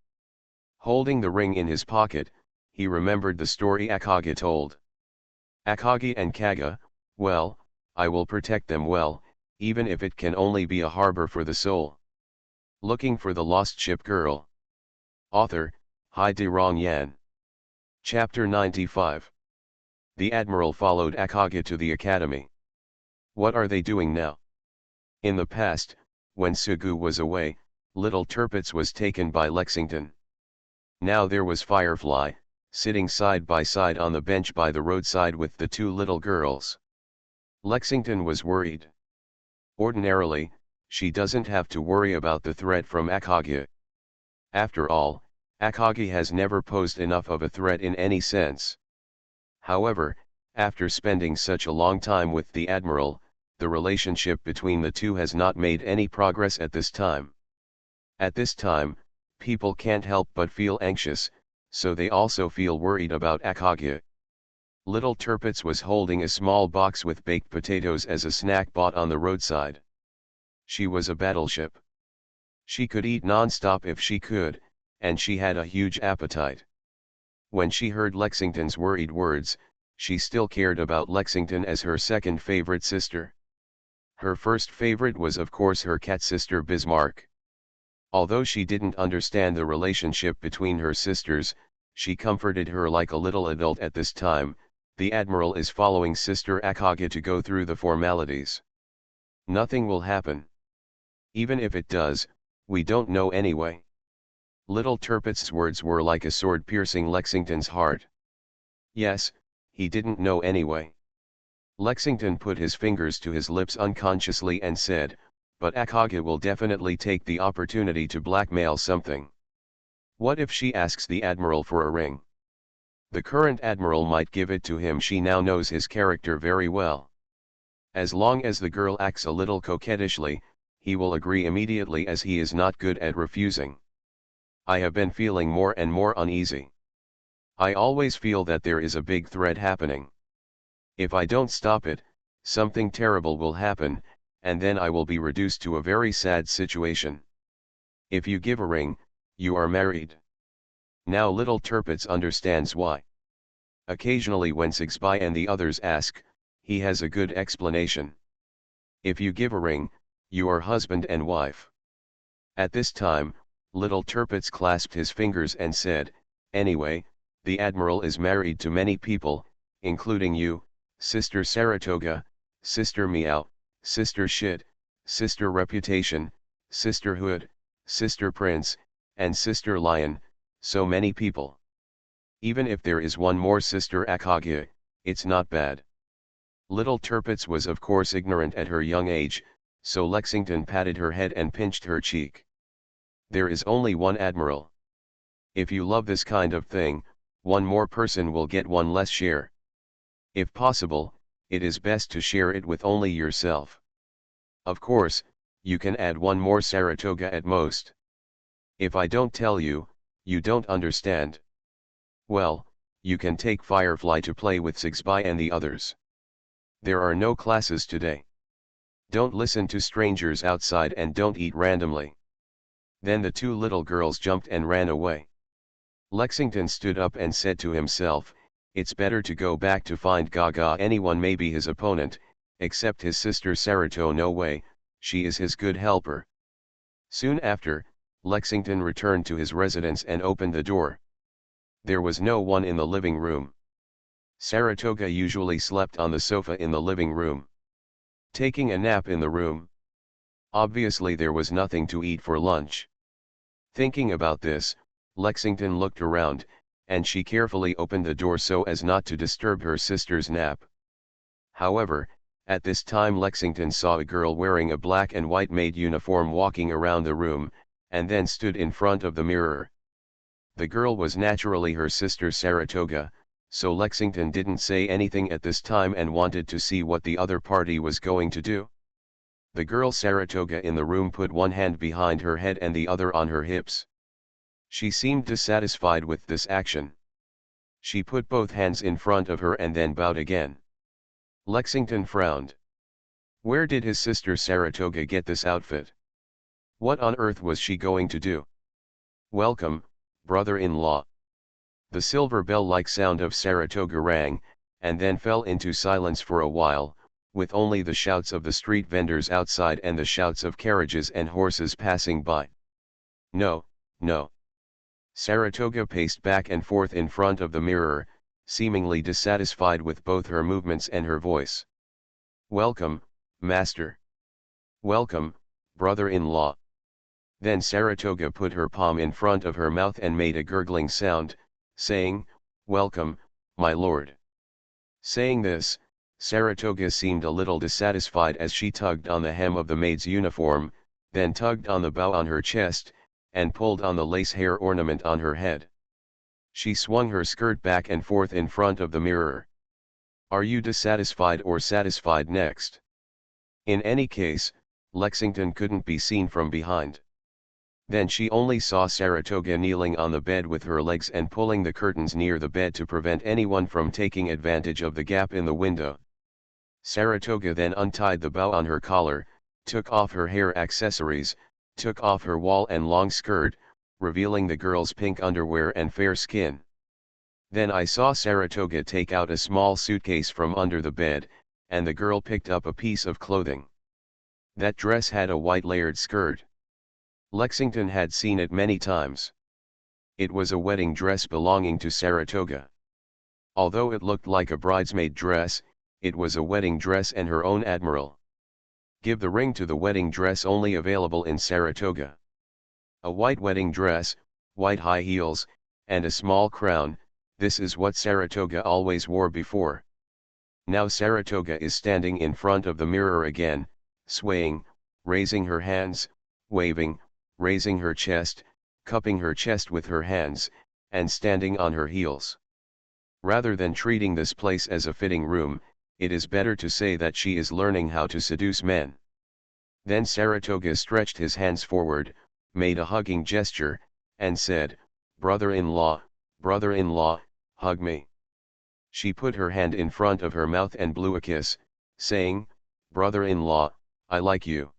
Holding the ring in his pocket, he remembered the story Akage told. Akage and Kaga, well, I will protect them well, even if it can only be a harbor for the soul. Looking for the Lost Ship Girl. Author, Rong Yan. Chapter 95. The Admiral followed Akage to the academy. What are they doing now? In the past, when Sugu was away, Little Tirpitz was taken by Lexington. Now there was Firefly, sitting side by side on the bench by the roadside with the two little girls. Lexington was worried. Ordinarily, she doesn't have to worry about the threat from Akagi. After all, Akagi has never posed enough of a threat in any sense. However, after spending such a long time with the Admiral, the relationship between the two has not made any progress at this time. At this time, people can't help but feel anxious, so they also feel worried about Akagi. Little Turpitz was holding a small box with baked potatoes as a snack bought on the roadside. She was a battleship. She could eat non-stop if she could, and she had a huge appetite. When she heard Lexington's worried words, she still cared about Lexington as her second favorite sister. Her first favorite was of course her cat sister Bismarck. Although she didn't understand the relationship between her sisters, she comforted her like a little adult at this time. The Admiral is following Sister Akagi to go through the formalities. Nothing will happen. Even if it does, we don't know anyway. Little Turpitz's words were like a sword piercing Lexington's heart. Yes, he didn't know anyway. Lexington put his fingers to his lips unconsciously and said, but Akagi will definitely take the opportunity to blackmail something. What if she asks the Admiral for a ring? The current Admiral might give it to him. She now knows his character very well. As long as the girl acts a little coquettishly, he will agree immediately as he is not good at refusing. I have been feeling more and more uneasy. I always feel that there is a big threat happening. If I don't stop it, something terrible will happen, and then I will be reduced to a very sad situation. If you give a ring, you are married. Now little Turpitz understands why. Occasionally when Sigsby and the others ask, he has a good explanation. If you give a ring, you are husband and wife. At this time, little Turpitz clasped his fingers and said, anyway, the Admiral is married to many people, including you, Sister Saratoga, Sister Meow, Sister Shit, Sister Reputation, Sister Hood, Sister Prince, and Sister Lion, so many people. Even if there is one more Sister Akagi, it's not bad. Little Turpitz was of course ignorant at her young age, so Lexington patted her head and pinched her cheek. There is only one Admiral. If you love this kind of thing, one more person will get one less share. If possible, it is best to share it with only yourself. Of course, you can add one more Saratoga at most. If I don't tell you, you don't understand. Well, you can take Firefly to play with Sigsby and the others. There are no classes today. Don't listen to strangers outside and don't eat randomly. Then the two little girls jumped and ran away. Lexington stood up and said to himself, it's better to go back to find Gaga. Anyone may be his opponent, except his sister Saratoga. No way, she is his good helper. Soon after, Lexington returned to his residence and opened the door. There was no one in the living room. Saratoga usually slept on the sofa in the living room. Taking a nap in the room. Obviously there was nothing to eat for lunch. Thinking about this, Lexington looked around, and she carefully opened the door so as not to disturb her sister's nap. However, at this time Lexington saw a girl wearing a black and white maid uniform walking around the room, and then stood in front of the mirror. The girl was naturally her sister Saratoga, so Lexington didn't say anything at this time and wanted to see what the other party was going to do. The girl Saratoga in the room put one hand behind her head and the other on her hips. She seemed dissatisfied with this action. She put both hands in front of her and then bowed again. Lexington frowned. Where did his sister Saratoga get this outfit? What on earth was she going to do? Welcome, brother-in-law. The silver bell-like sound of Saratoga rang, and then fell into silence for a while, with only the shouts of the street vendors outside and the shouts of carriages and horses passing by. No, no. Saratoga paced back and forth in front of the mirror, seemingly dissatisfied with both her movements and her voice. Welcome, master. Welcome, brother-in-law. Then Saratoga put her palm in front of her mouth and made a gurgling sound, saying, Welcome, my lord. Saying this, Saratoga seemed a little dissatisfied as she tugged on the hem of the maid's uniform, then tugged on the bow on her chest, and pulled on the lace hair ornament on her head. She swung her skirt back and forth in front of the mirror. Are you dissatisfied or satisfied next? In any case, Lexington couldn't be seen from behind. Then she only saw Saratoga kneeling on the bed with her legs and pulling the curtains near the bed to prevent anyone from taking advantage of the gap in the window. Saratoga then untied the bow on her collar, took off her hair accessories, took off her wall and long skirt, revealing the girl's pink underwear and fair skin. Then I saw Saratoga take out a small suitcase from under the bed, and the girl picked up a piece of clothing. That dress had a white layered skirt. Lexington had seen it many times. It was a wedding dress belonging to Saratoga. Although it looked like a bridesmaid dress, it was a wedding dress and her own admiral. Give the ring to the wedding dress only available in Saratoga. A white wedding dress, white high heels, and a small crown, this is what Saratoga always wore before. Now Saratoga is standing in front of the mirror again, swaying, raising her hands, waving, raising her chest, cupping her chest with her hands, and standing on her heels. Rather than treating this place as a fitting room, it is better to say that she is learning how to seduce men. Then Saratoga stretched his hands forward, made a hugging gesture, and said, "Brother-in-law, brother-in-law, hug me." She put her hand in front of her mouth and blew a kiss, saying, "Brother-in-law, I like you."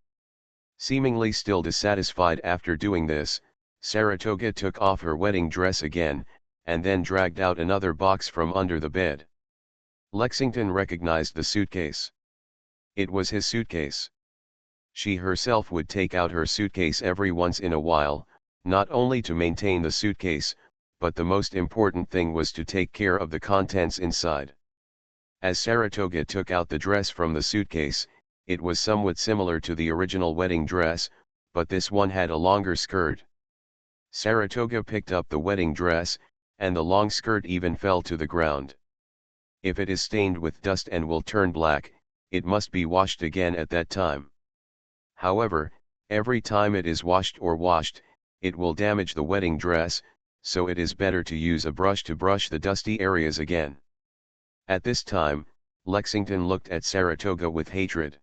Seemingly still dissatisfied after doing this, Saratoga took off her wedding dress again, and then dragged out another box from under the bed. Lexington recognized the suitcase. It was his suitcase. She herself would take out her suitcase every once in a while, not only to maintain the suitcase, but the most important thing was to take care of the contents inside. As Saratoga took out the dress from the suitcase, it was somewhat similar to the original wedding dress, but this one had a longer skirt. Saratoga picked up the wedding dress, and the long skirt even fell to the ground. If it is stained with dust and will turn black, it must be washed again at that time. However, every time it is washed, it will damage the wedding dress, so it is better to use a brush to brush the dusty areas again. At this time, Lexington looked at Saratoga with hatred.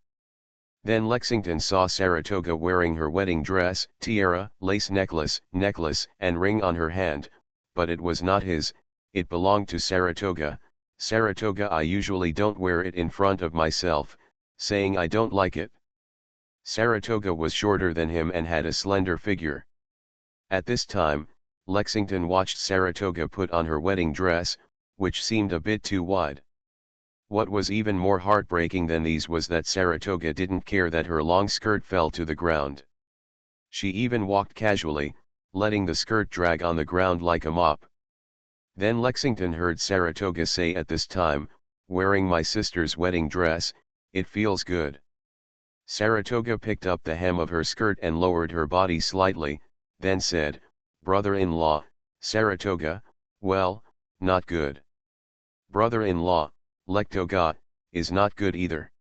Then Lexington saw Saratoga wearing her wedding dress, tiara, lace necklace, and ring on her hand, but it was not his, it belonged to Saratoga. "Saratoga, I usually don't wear it in front of myself, saying I don't like it." Saratoga was shorter than him and had a slender figure. At this time, Lexington watched Saratoga put on her wedding dress, which seemed a bit too wide. What was even more heartbreaking than these was that Saratoga didn't care that her long skirt fell to the ground. She even walked casually, letting the skirt drag on the ground like a mop. Then Lexington heard Saratoga say at this time, "Wearing my sister's wedding dress, it feels good." Saratoga picked up the hem of her skirt and lowered her body slightly, then said, "Brother-in-law, Saratoga, well, not good." "Brother-in-law, Lectoga, is not good either."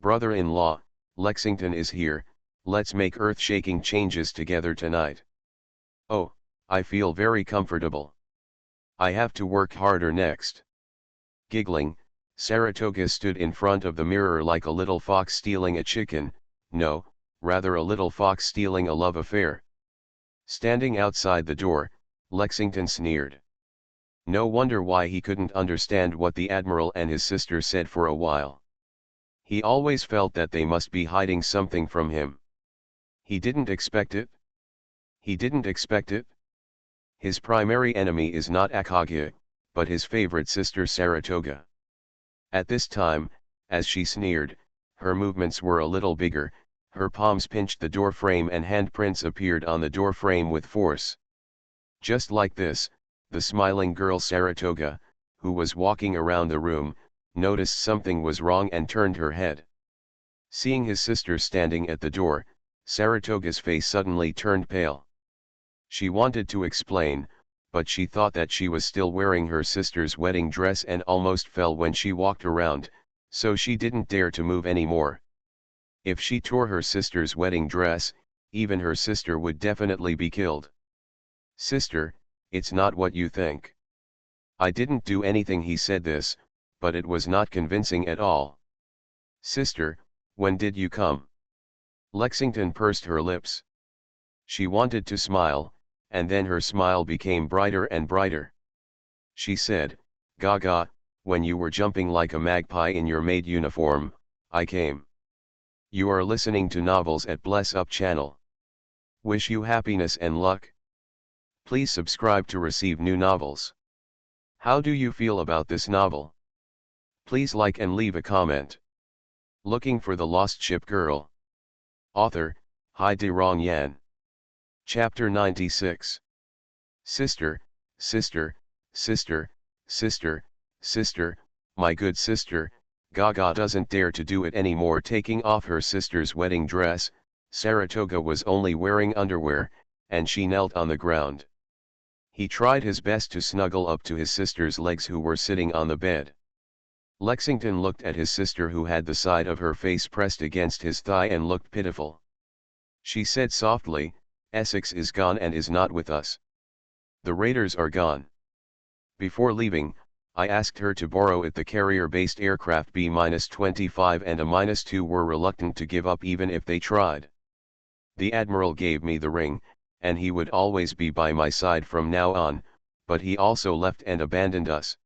"Brother-in-law, Lexington is here, let's make earth-shaking changes together tonight." "Oh, I feel very comfortable. I have to work harder next." Giggling, Saratoga stood in front of the mirror like a little fox stealing a chicken, no, rather a little fox stealing a love affair. Standing outside the door, Lexington sneered. No wonder why he couldn't understand what the Admiral and his sister said for a while. He always felt that they must be hiding something from him. He didn't expect it. He didn't expect it. His primary enemy is not Akagi, but his favorite sister Saratoga. At this time, as she sneered, her movements were a little bigger, her palms pinched the door frame and handprints appeared on the door frame with force. Just like this, the smiling girl Saratoga, who was walking around the room, noticed something was wrong and turned her head. Seeing his sister standing at the door, Saratoga's face suddenly turned pale. She wanted to explain, but she thought that she was still wearing her sister's wedding dress and almost fell when she walked around, so she didn't dare to move anymore. If she tore her sister's wedding dress, even her sister would definitely be killed. Sister, it's not what you think. I didn't do anything. He said this, but it was not convincing at all. Sister, when did you come? Lexington pursed her lips. She wanted to smile, and then her smile became brighter and brighter. She said, Gaga, when you were jumping like a magpie in your maid uniform, I came. You are listening to novels at Bless Up channel. Wish you happiness and luck. Please subscribe to receive new novels. How do you feel about this novel? Please like and leave a comment. Looking for the Lost Ship Girl. Author, Hai-De-Rong Yan. Chapter 96. Sister, sister, sister, sister, sister, my good sister. Gaga doesn't dare to do it anymore. Taking off her sister's wedding dress, Saratoga was only wearing underwear, and she knelt on the ground. He tried his best to snuggle up to his sister's legs who were sitting on the bed. Lexington looked at his sister who had the side of her face pressed against his thigh and looked pitiful. She said softly, Essex is gone and is not with us. The raiders are gone. Before leaving, I asked her to borrow it. The carrier-based aircraft B-25 and A-2 were reluctant to give up even if they tried. The admiral gave me the ring, and he would always be by my side from now on, but he also left and abandoned us.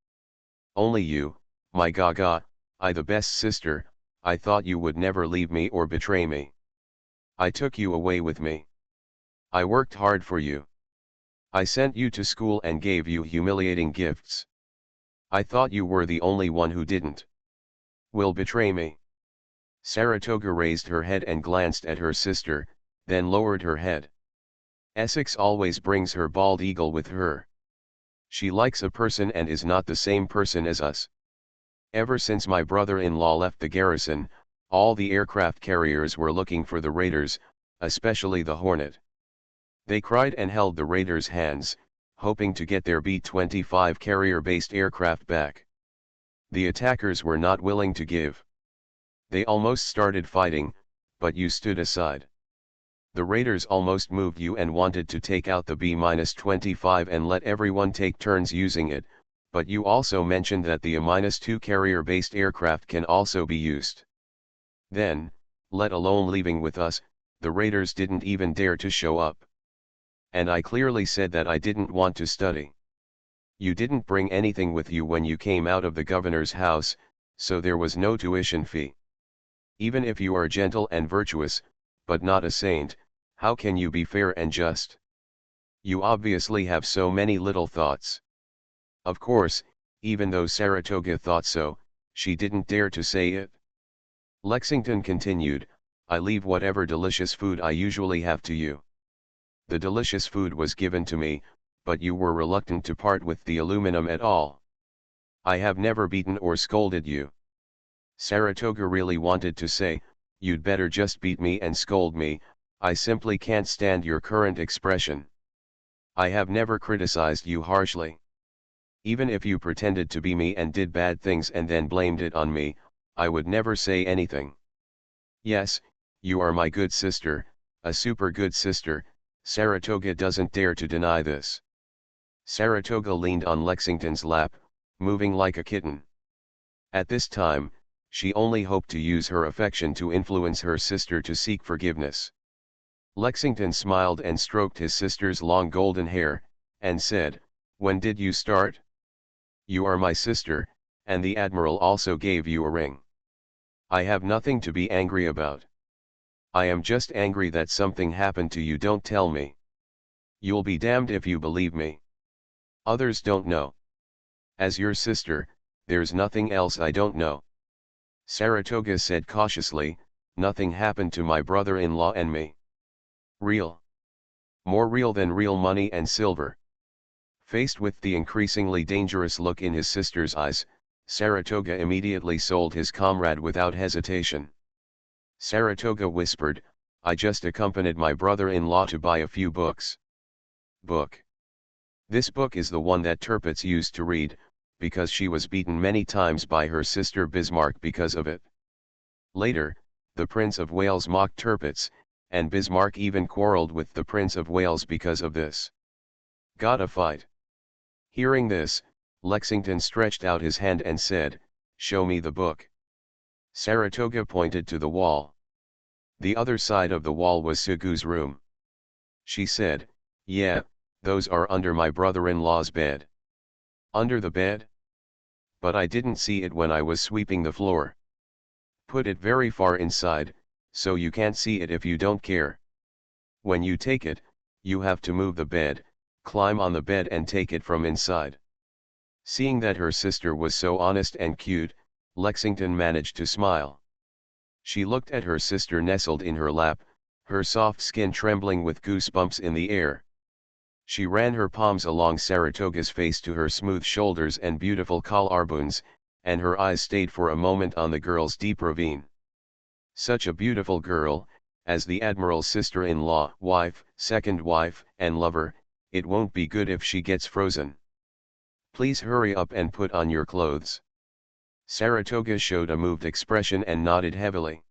Only you, my Gaga, I the best sister, I thought you would never leave me or betray me. I took you away with me. I worked hard for you. I sent you to school and gave you humiliating gifts. I thought you were the only one who didn't. Will betray me. Saratoga raised her head and glanced at her sister, then lowered her head. Essex always brings her bald eagle with her. She likes a person and is not the same person as us. Ever since my brother-in-law left the garrison, all the aircraft carriers were looking for the raiders, especially the Hornet. They cried and held the raiders' hands, hoping to get their B-25 carrier-based aircraft back. The attackers were not willing to give. They almost started fighting, but you stood aside. The raiders almost moved you and wanted to take out the B-25 and let everyone take turns using it, but you also mentioned that the A-2 carrier-based aircraft can also be used. Then, let alone leaving with us, the raiders didn't even dare to show up. And I clearly said that I didn't want to study. You didn't bring anything with you when you came out of the governor's house, so there was no tuition fee. Even if you are gentle and virtuous, but not a saint, how can you be fair and just? You obviously have so many little thoughts. Of course, even though Saratoga thought so, she didn't dare to say it. Lexington continued, I leave whatever delicious food I usually have to you. The delicious food was given to me, but you were reluctant to part with the aluminum at all. I have never beaten or scolded you. Saratoga really wanted to say, you'd better just beat me and scold me, I simply can't stand your current expression. I have never criticized you harshly. Even if you pretended to be me and did bad things and then blamed it on me, I would never say anything. Yes, you are my good sister, a super good sister. Saratoga doesn't dare to deny this. Saratoga leaned on Lexington's lap, moving like a kitten. At this time, she only hoped to use her affection to influence her sister to seek forgiveness. Lexington smiled and stroked his sister's long golden hair, and said, when did you start? You are my sister, and the admiral also gave you a ring. I have nothing to be angry about. I am just angry that something happened to you. Don't tell me. You'll be damned if you believe me. Others don't know. As your sister, there's nothing else I don't know. Saratoga said cautiously, nothing happened to my brother-in-law and me. Real. More real than real money and silver. Faced with the increasingly dangerous look in his sister's eyes, Saratoga immediately sold his comrade without hesitation. Saratoga whispered, I just accompanied my brother-in-law to buy a few books. Book. This book is the one that Tirpitz used to read, because she was beaten many times by her sister Bismarck because of it. Later, the Prince of Wales mocked Tirpitz, and Bismarck even quarreled with the Prince of Wales because of this. Got a fight. Hearing this, Lexington stretched out his hand and said, "Show me the book." Saratoga pointed to the wall. The other side of the wall was Sugu's room. She said, "Yeah, those are under my brother-in-law's bed." "Under the bed? But I didn't see it when I was sweeping the floor." "Put it very far inside, so you can't see it if you don't care. When you take it, you have to move the bed, climb on the bed and take it from inside." Seeing that her sister was so honest and cute, Lexington managed to smile. She looked at her sister nestled in her lap, her soft skin trembling with goosebumps in the air. She ran her palms along Saratoga's face to her smooth shoulders and beautiful collarbones, and her eyes stayed for a moment on the girl's deep ravine. Such a beautiful girl, as the Admiral's sister-in-law, wife, second wife, and lover, it won't be good if she gets frozen. "Please hurry up and put on your clothes." Saratoga showed a moved expression and nodded heavily.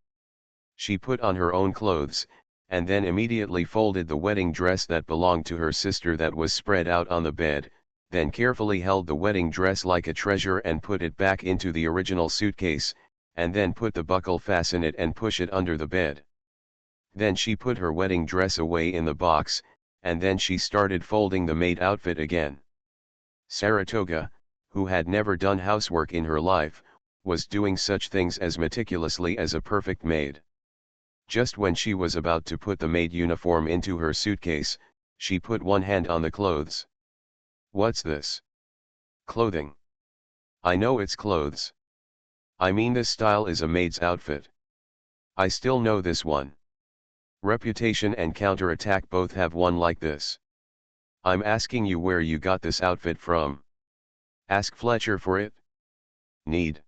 She put on her own clothes, and then immediately folded the wedding dress that belonged to her sister that was spread out on the bed, then carefully held the wedding dress like a treasure and put it back into the original suitcase, and then put the buckle, fasten it and push it under the bed. Then she put her wedding dress away in the box, and then she started folding the maid outfit again. Saratoga, who had never done housework in her life, was doing such things as meticulously as a perfect maid. Just when she was about to put the maid uniform into her suitcase, she put one hand on the clothes. "What's this?" "Clothing. I know it's clothes. I mean this style is a maid's outfit. I still know this one. Reputation and Counterattack both have one like this. I'm asking you where you got this outfit from. Ask Fletcher for it." "Need."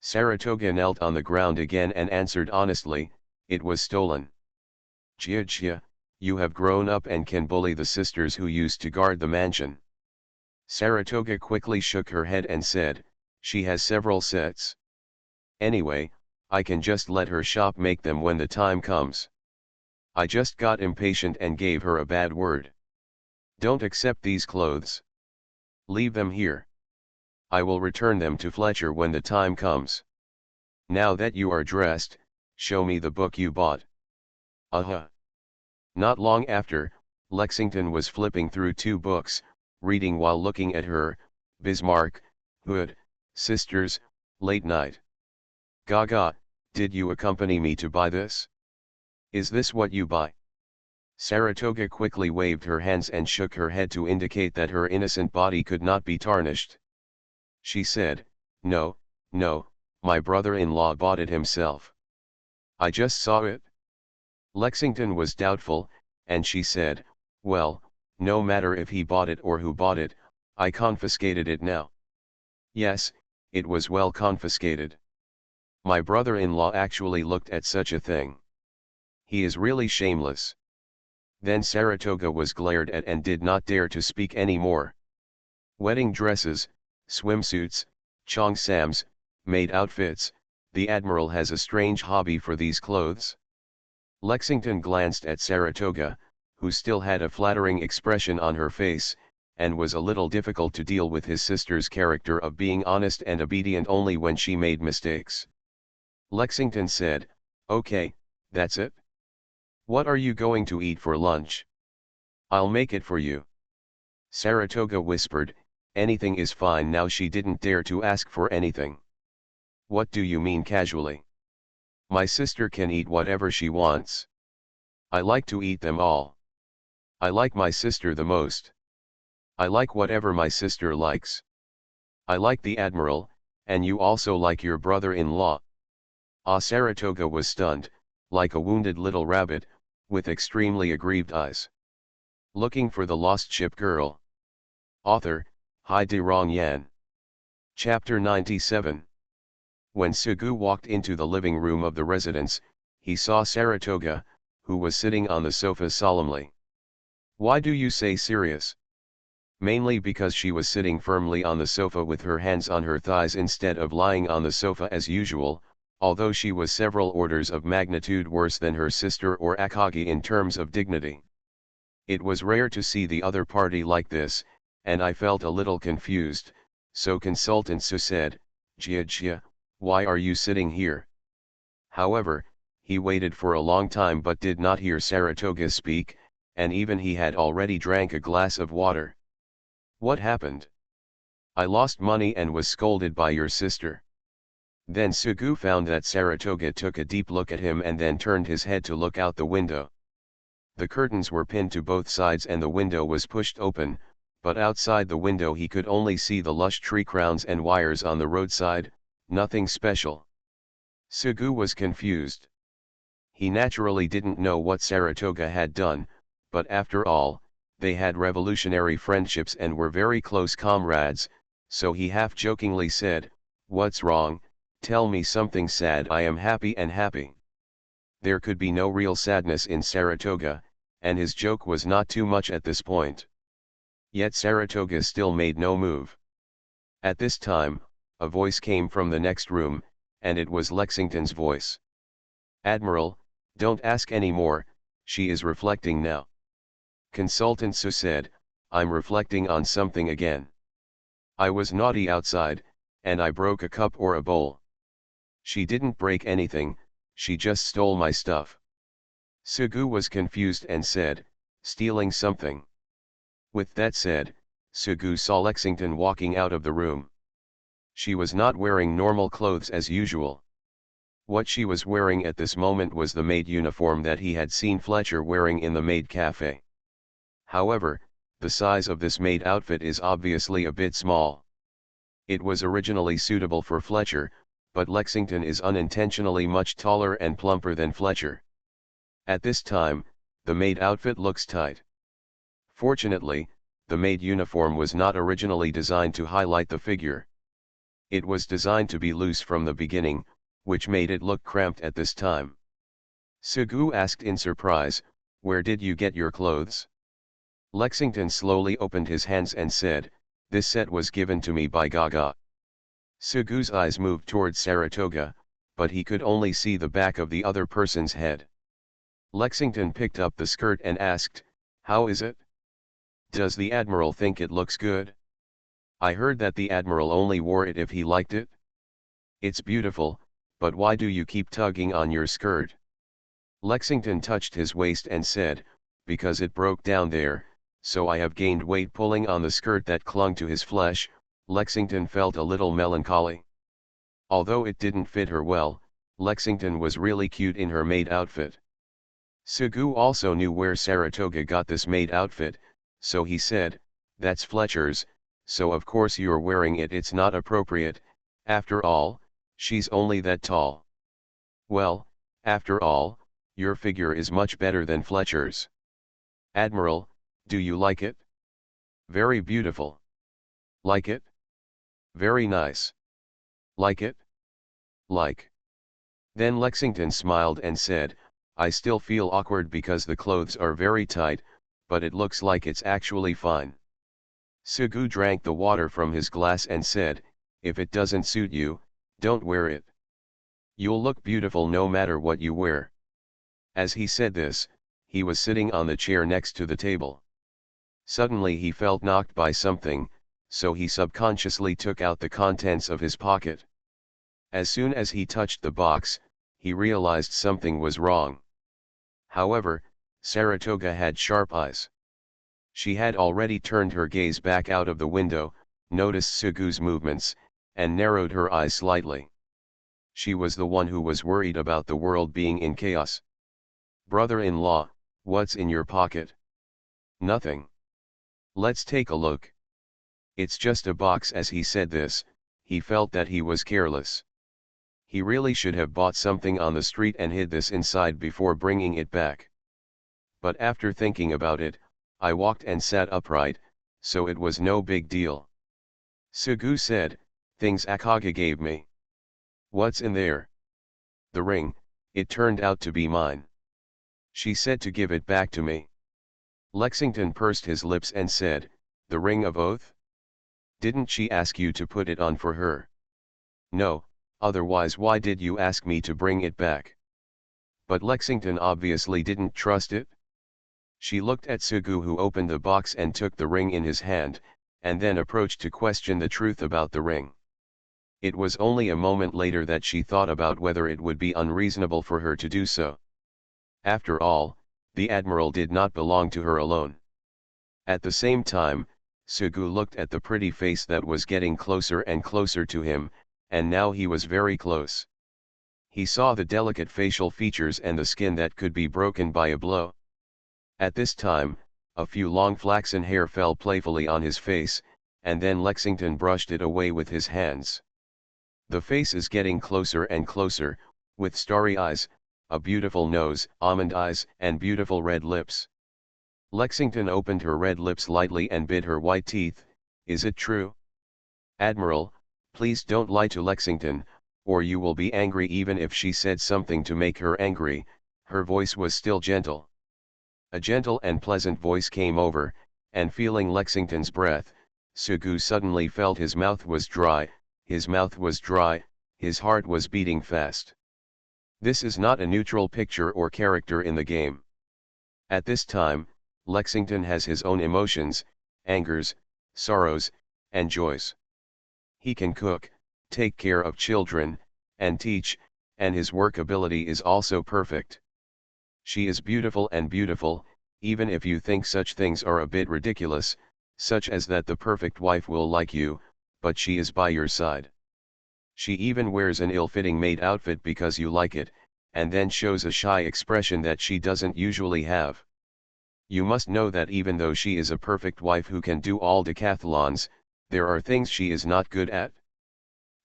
Saratoga knelt on the ground again and answered honestly, "It was stolen." "Gia, you have grown up and can bully the sisters who used to guard the mansion." Saratoga quickly shook her head and said, "She has several sets. Anyway, I can just let her shop make them when the time comes. I just got impatient and gave her a bad word. Don't accept these clothes. Leave them here. I will return them to Fletcher when the time comes. Now that you are dressed, show me the book you bought." "Uh-huh." Not long after, Lexington was flipping through two books, reading while looking at her, Bismarck, Hood, Sisters, Late Night. "Gaga, did you accompany me to buy this? Is this what you buy?" Saratoga quickly waved her hands and shook her head to indicate that her innocent body could not be tarnished. She said, "No, no, my brother-in-law bought it himself. I just saw it." Lexington was doubtful, and she said, "Well, no matter if he bought it or who bought it, I confiscated it now." Yes, it was well confiscated. My brother-in-law actually looked at such a thing. He is really shameless. Then Saratoga was glared at and did not dare to speak any more. Wedding dresses, swimsuits, cheongsams, maid outfits, the Admiral has a strange hobby for these clothes. Lexington glanced at Saratoga, who still had a flattering expression on her face, and was a little difficult to deal with his sister's character of being honest and obedient only when she made mistakes. Lexington said, "Okay, that's it. What are you going to eat for lunch?" "I'll make it for you." Saratoga whispered, "Anything is fine." Now she didn't dare to ask for anything. "What do you mean casually? My sister can eat whatever she wants. I like to eat them all. I like my sister the most. I like whatever my sister likes. I like the Admiral, and you also like your brother-in-law." Saratoga was stunned, like a wounded little rabbit, with extremely aggrieved eyes. Looking for the Lost Ship Girl. Author, Hai De Rong Yan. Chapter 97. When Sugu walked into the living room of the residence, he saw Saratoga, who was sitting on the sofa solemnly. "Why do you say serious?" Mainly because she was sitting firmly on the sofa with her hands on her thighs instead of lying on the sofa as usual, although she was several orders of magnitude worse than her sister or Akagi in terms of dignity. It was rare to see the other party like this, and I felt a little confused, so Consultant Su said, "Jia, why are you sitting here?" However, he waited for a long time but did not hear Saratoga speak, and even he had already drank a glass of water. "What happened?" "I lost money and was scolded by your sister." Then Sugu found that Saratoga took a deep look at him and then turned his head to look out the window. The curtains were pinned to both sides and the window was pushed open, but outside the window he could only see the lush tree crowns and wires on the roadside, nothing special. Sugu was confused. He naturally didn't know what Saratoga had done, but after all, they had revolutionary friendships and were very close comrades, so he half-jokingly said, "What's wrong? Tell me something sad. I am happy and happy." There could be no real sadness in Saratoga, and his joke was not too much at this point. Yet Saratoga still made no move. At this time, a voice came from the next room, and it was Lexington's voice. "Admiral, don't ask any more, she is reflecting now." Consultant Su said, "I'm reflecting on something again. I was naughty outside, and I broke a cup or a bowl." "She didn't break anything, she just stole my stuff." Sugu was confused and said, "Stealing something?" With that said, Sugu saw Lexington walking out of the room. She was not wearing normal clothes as usual. What she was wearing at this moment was the maid uniform that he had seen Fletcher wearing in the maid cafe. However, the size of this maid outfit is obviously a bit small. It was originally suitable for Fletcher, but Lexington is unintentionally much taller and plumper than Fletcher. At this time, the maid outfit looks tight. Fortunately, the maid uniform was not originally designed to highlight the figure. It was designed to be loose from the beginning, which made it look cramped at this time. Sugu asked in surprise, "Where did you get your clothes?" Lexington slowly opened his hands and said, "This set was given to me by Gaga." Sugu's eyes moved towards Saratoga, but he could only see the back of the other person's head. Lexington picked up the skirt and asked, "How is it? Does the Admiral think it looks good? I heard that the Admiral only wore it if he liked it." "It's beautiful, but why do you keep tugging on your skirt?" Lexington touched his waist and said, "Because it broke down there, so I have gained weight pulling on the skirt that clung to his flesh." Lexington felt a little melancholy. Although it didn't fit her well, Lexington was really cute in her maid outfit. Sugu also knew where Saratoga got this maid outfit, so he said, "That's Fletcher's, so of course you're wearing it. It's not appropriate, after all, she's only that tall." "Well, after all, your figure is much better than Fletcher's." "Admiral, do you like it?" "Very beautiful." "Like it?" "Very nice." "Like it?" "Like." Then Lexington smiled and said, "I still feel awkward because the clothes are very tight, but it looks like it's actually fine." Sugu drank the water from his glass and said, "If it doesn't suit you, don't wear it. You'll look beautiful no matter what you wear." As he said this, he was sitting on the chair next to the table. Suddenly he felt knocked by something, so he subconsciously took out the contents of his pocket. As soon as he touched the box, he realized something was wrong. However, Saratoga had sharp eyes. She had already turned her gaze back out of the window, noticed Sugu's movements, and narrowed her eyes slightly. She was the one who was worried about the world being in chaos. "Brother-in-law, what's in your pocket?" "Nothing." "Let's take a look." "It's just a box." As he said this, he felt that he was careless. He really should have bought something on the street and hid this inside before bringing it back. But after thinking about it, I walked and sat upright, so it was no big deal. Sugu said, "Things Akage gave me." "What's in there?" "The ring, it turned out to be mine. She said to give it back to me." Lexington pursed his lips and said, "The ring of oath? Didn't she ask you to put it on for her?" "No, Otherwise why did you ask me to bring it back? But Lexington obviously didn't trust it. She looked at Sugu, who opened the box and took the ring in his hand, and then approached to question the truth about the ring. It was only a moment later that she thought about whether it would be unreasonable for her to do so. After all, the admiral did not belong to her alone. At the same time, Sugu looked at the pretty face that was getting closer and closer to him, and now he was very close. He saw the delicate facial features and the skin that could be broken by a blow. At this time, a few long flaxen hair fell playfully on his face, and then Lexington brushed it away with his hands. The face is getting closer and closer, with starry eyes, a beautiful nose, almond eyes, and beautiful red lips. Lexington opened her red lips lightly and bit her white teeth. Is it true? Admiral, please don't lie to Lexington, or you will be angry. Even if she said something to make her angry, her voice was still gentle. A gentle and pleasant voice came over, and feeling Lexington's breath, Sugu suddenly felt his mouth was dry, his heart was beating fast. This is not a neutral picture or character in the game. At this time, Lexington has his own emotions, angers, sorrows, and joys. He can cook, take care of children, and teach, and his work ability is also perfect. She is beautiful, and beautiful, even if you think such things are a bit ridiculous, such as that the perfect wife will like you, but she is by your side. She even wears an ill-fitting maid outfit because you like it, and then shows a shy expression that she doesn't usually have. You must know that even though she is a perfect wife who can do all decathlons, there are things she is not good at.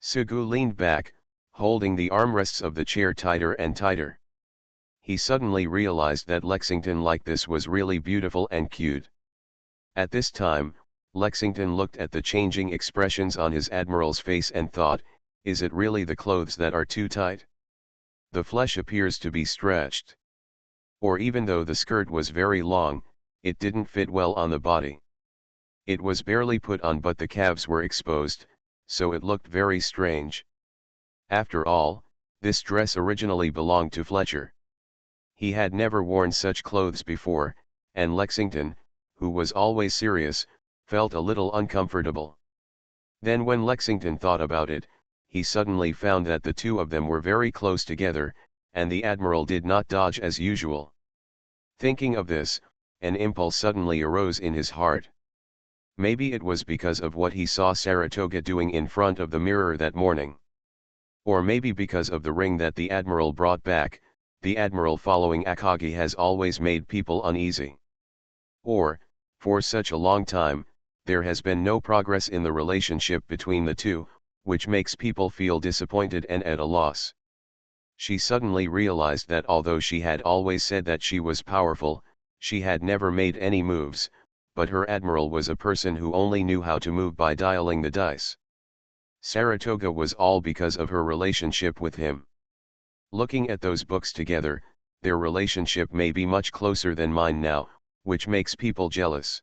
Sugu leaned back, holding the armrests of the chair tighter and tighter. He suddenly realized that Lexington like this was really beautiful and cute. At this time, Lexington looked at the changing expressions on his admiral's face and thought, is it really the clothes that are too tight? The flesh appears to be stretched. Or even though the skirt was very long, it didn't fit well on the body. It was barely put on, but the calves were exposed, so it looked very strange. After all, this dress originally belonged to Fletcher. He had never worn such clothes before, and Lexington, who was always serious, felt a little uncomfortable. Then when Lexington thought about it, he suddenly found that the two of them were very close together, and the admiral did not dodge as usual. Thinking of this, an impulse suddenly arose in his heart. Maybe it was because of what he saw Saratoga doing in front of the mirror that morning. Or maybe because of the ring that the admiral brought back. The admiral following Akagi has always made people uneasy. Or, for such a long time, there has been no progress in the relationship between the two, which makes people feel disappointed and at a loss. She suddenly realized that although she had always said that she was powerful, she had never made any moves, but her admiral was a person who only knew how to move by dialing the dice. Saratoga was all because of her relationship with him. Looking at those books together, their relationship may be much closer than mine now, which makes people jealous.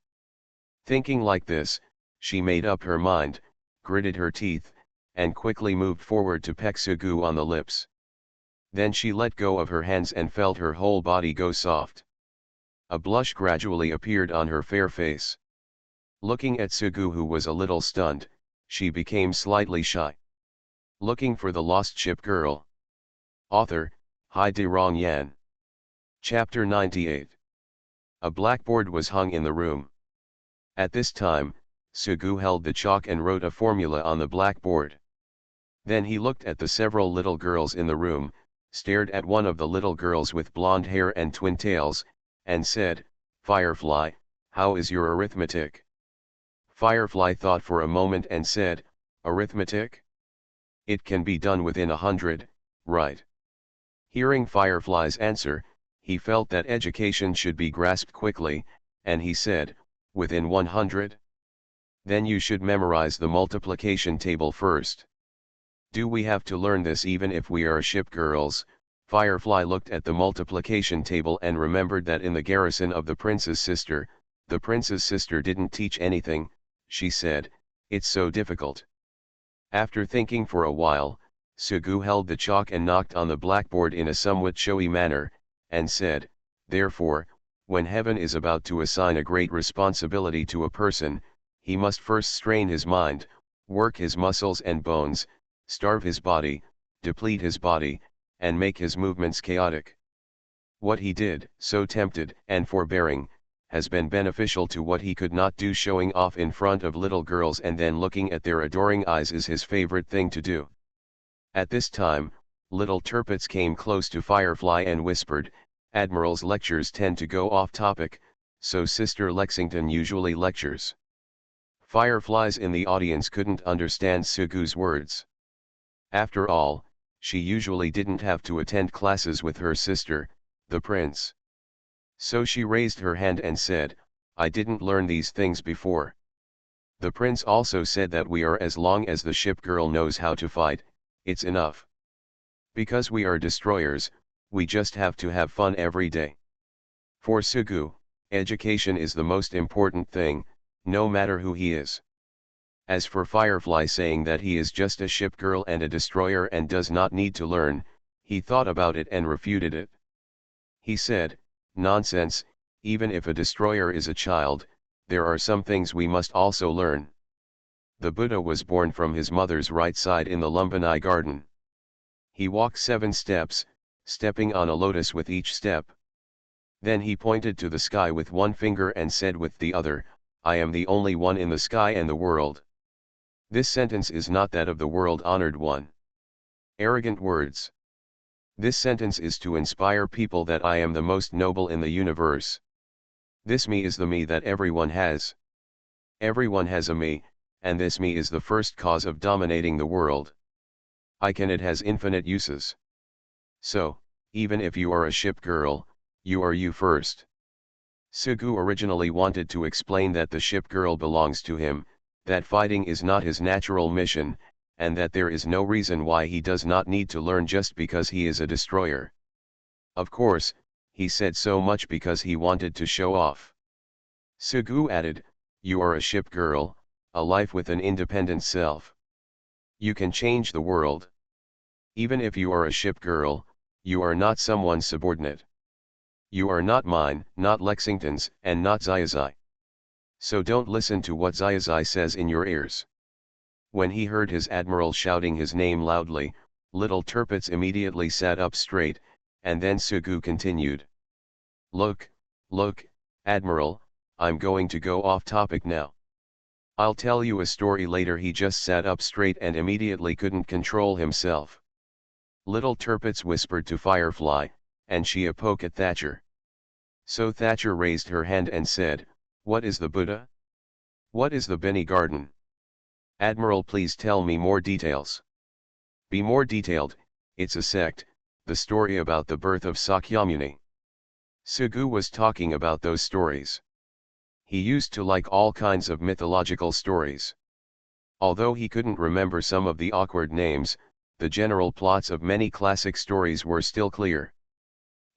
Thinking like this, she made up her mind, gritted her teeth, and quickly moved forward to peck Sugu on the lips. Then she let go of her hands and felt her whole body go soft. A blush gradually appeared on her fair face. Looking at Sugu, who was a little stunned, she became slightly shy. Looking for the Lost Ship Girl. Author, Hai De Rong Yan. Chapter 98. A blackboard was hung in the room. At this time, Sugu held the chalk and wrote a formula on the blackboard. Then he looked at the several little girls in the room, stared at one of the little girls with blonde hair and twin tails, and said, "Firefly, how is your arithmetic?" Firefly thought for a moment and said, "Arithmetic? It can be done within 100, right?" Hearing Firefly's answer, he felt that education should be grasped quickly, and he said, "Within 100? Then you should memorize the multiplication table first." "Do we have to learn this even if we are ship girls?" Firefly looked at the multiplication table and remembered that in the garrison of the prince's sister didn't teach anything. She said, "It's so difficult." After thinking for a while, Sugu held the chalk and knocked on the blackboard in a somewhat showy manner, and said, "Therefore, when heaven is about to assign a great responsibility to a person, he must first strain his mind, work his muscles and bones, starve his body, deplete his body, and make his movements chaotic. What he did, so tempted and forbearing, has been beneficial to what he could not do. Showing off in front of little girls and then looking at their adoring eyes is his favorite thing to do." At this time, little Turpitz came close to Firefly and whispered, "Admiral's lectures tend to go off topic, so Sister Lexington usually lectures." Fireflies in the audience couldn't understand Sugu's words. After all, she usually didn't have to attend classes with her sister, the prince. So she raised her hand and said, "I didn't learn these things before." The prince also said that we are, as long as the ship girl knows how to fight, it's enough. Because we are destroyers, we just have to have fun every day. For Sugu, education is the most important thing, no matter who he is. As for Firefly saying that he is just a ship girl and a destroyer and does not need to learn, he thought about it and refuted it. He said, "Nonsense, even if a destroyer is a child, there are some things we must also learn. The Buddha was born from his mother's right side in the Lumbini garden. He walked 7 steps, stepping on a lotus with each step. Then he pointed to the sky with one finger and said with the other, 'I am the only one in the sky and the world.' This sentence is not that of the world-honored one. Arrogant words. This sentence is to inspire people that I am the most noble in the universe. This me is the me that everyone has. Everyone has a me, and this me is the first cause of dominating the world. It has infinite uses. So, even if you are a ship girl, you are you first." Sugu originally wanted to explain that the ship girl belongs to him, that fighting is not his natural mission, and that there is no reason why he does not need to learn just because he is a destroyer. Of course, he said so much because he wanted to show off. Sugu added, "You are a ship girl, a life with an independent self. You can change the world. Even if you are a ship girl, you are not someone's subordinate. You are not mine, not Lexington's, and not Xiaozai. So don't listen to what Xiaozai says in your ears." When he heard his admiral shouting his name loudly, little Turpitz immediately sat up straight, and then Sugu continued. Look, Admiral, I'm going to go off topic now. I'll tell you a story later." He just sat up straight and immediately couldn't control himself. Little Turpitz whispered to Firefly, and she a poke at Thatcher. So Thatcher raised her hand and said, "What is the Buddha? What is the Beni Garden? Admiral, please tell me more details." "Be more detailed, it's a sect, the story about the birth of Sakyamuni." Sugu was talking about those stories. He used to like all kinds of mythological stories. Although he couldn't remember some of the awkward names, the general plots of many classic stories were still clear.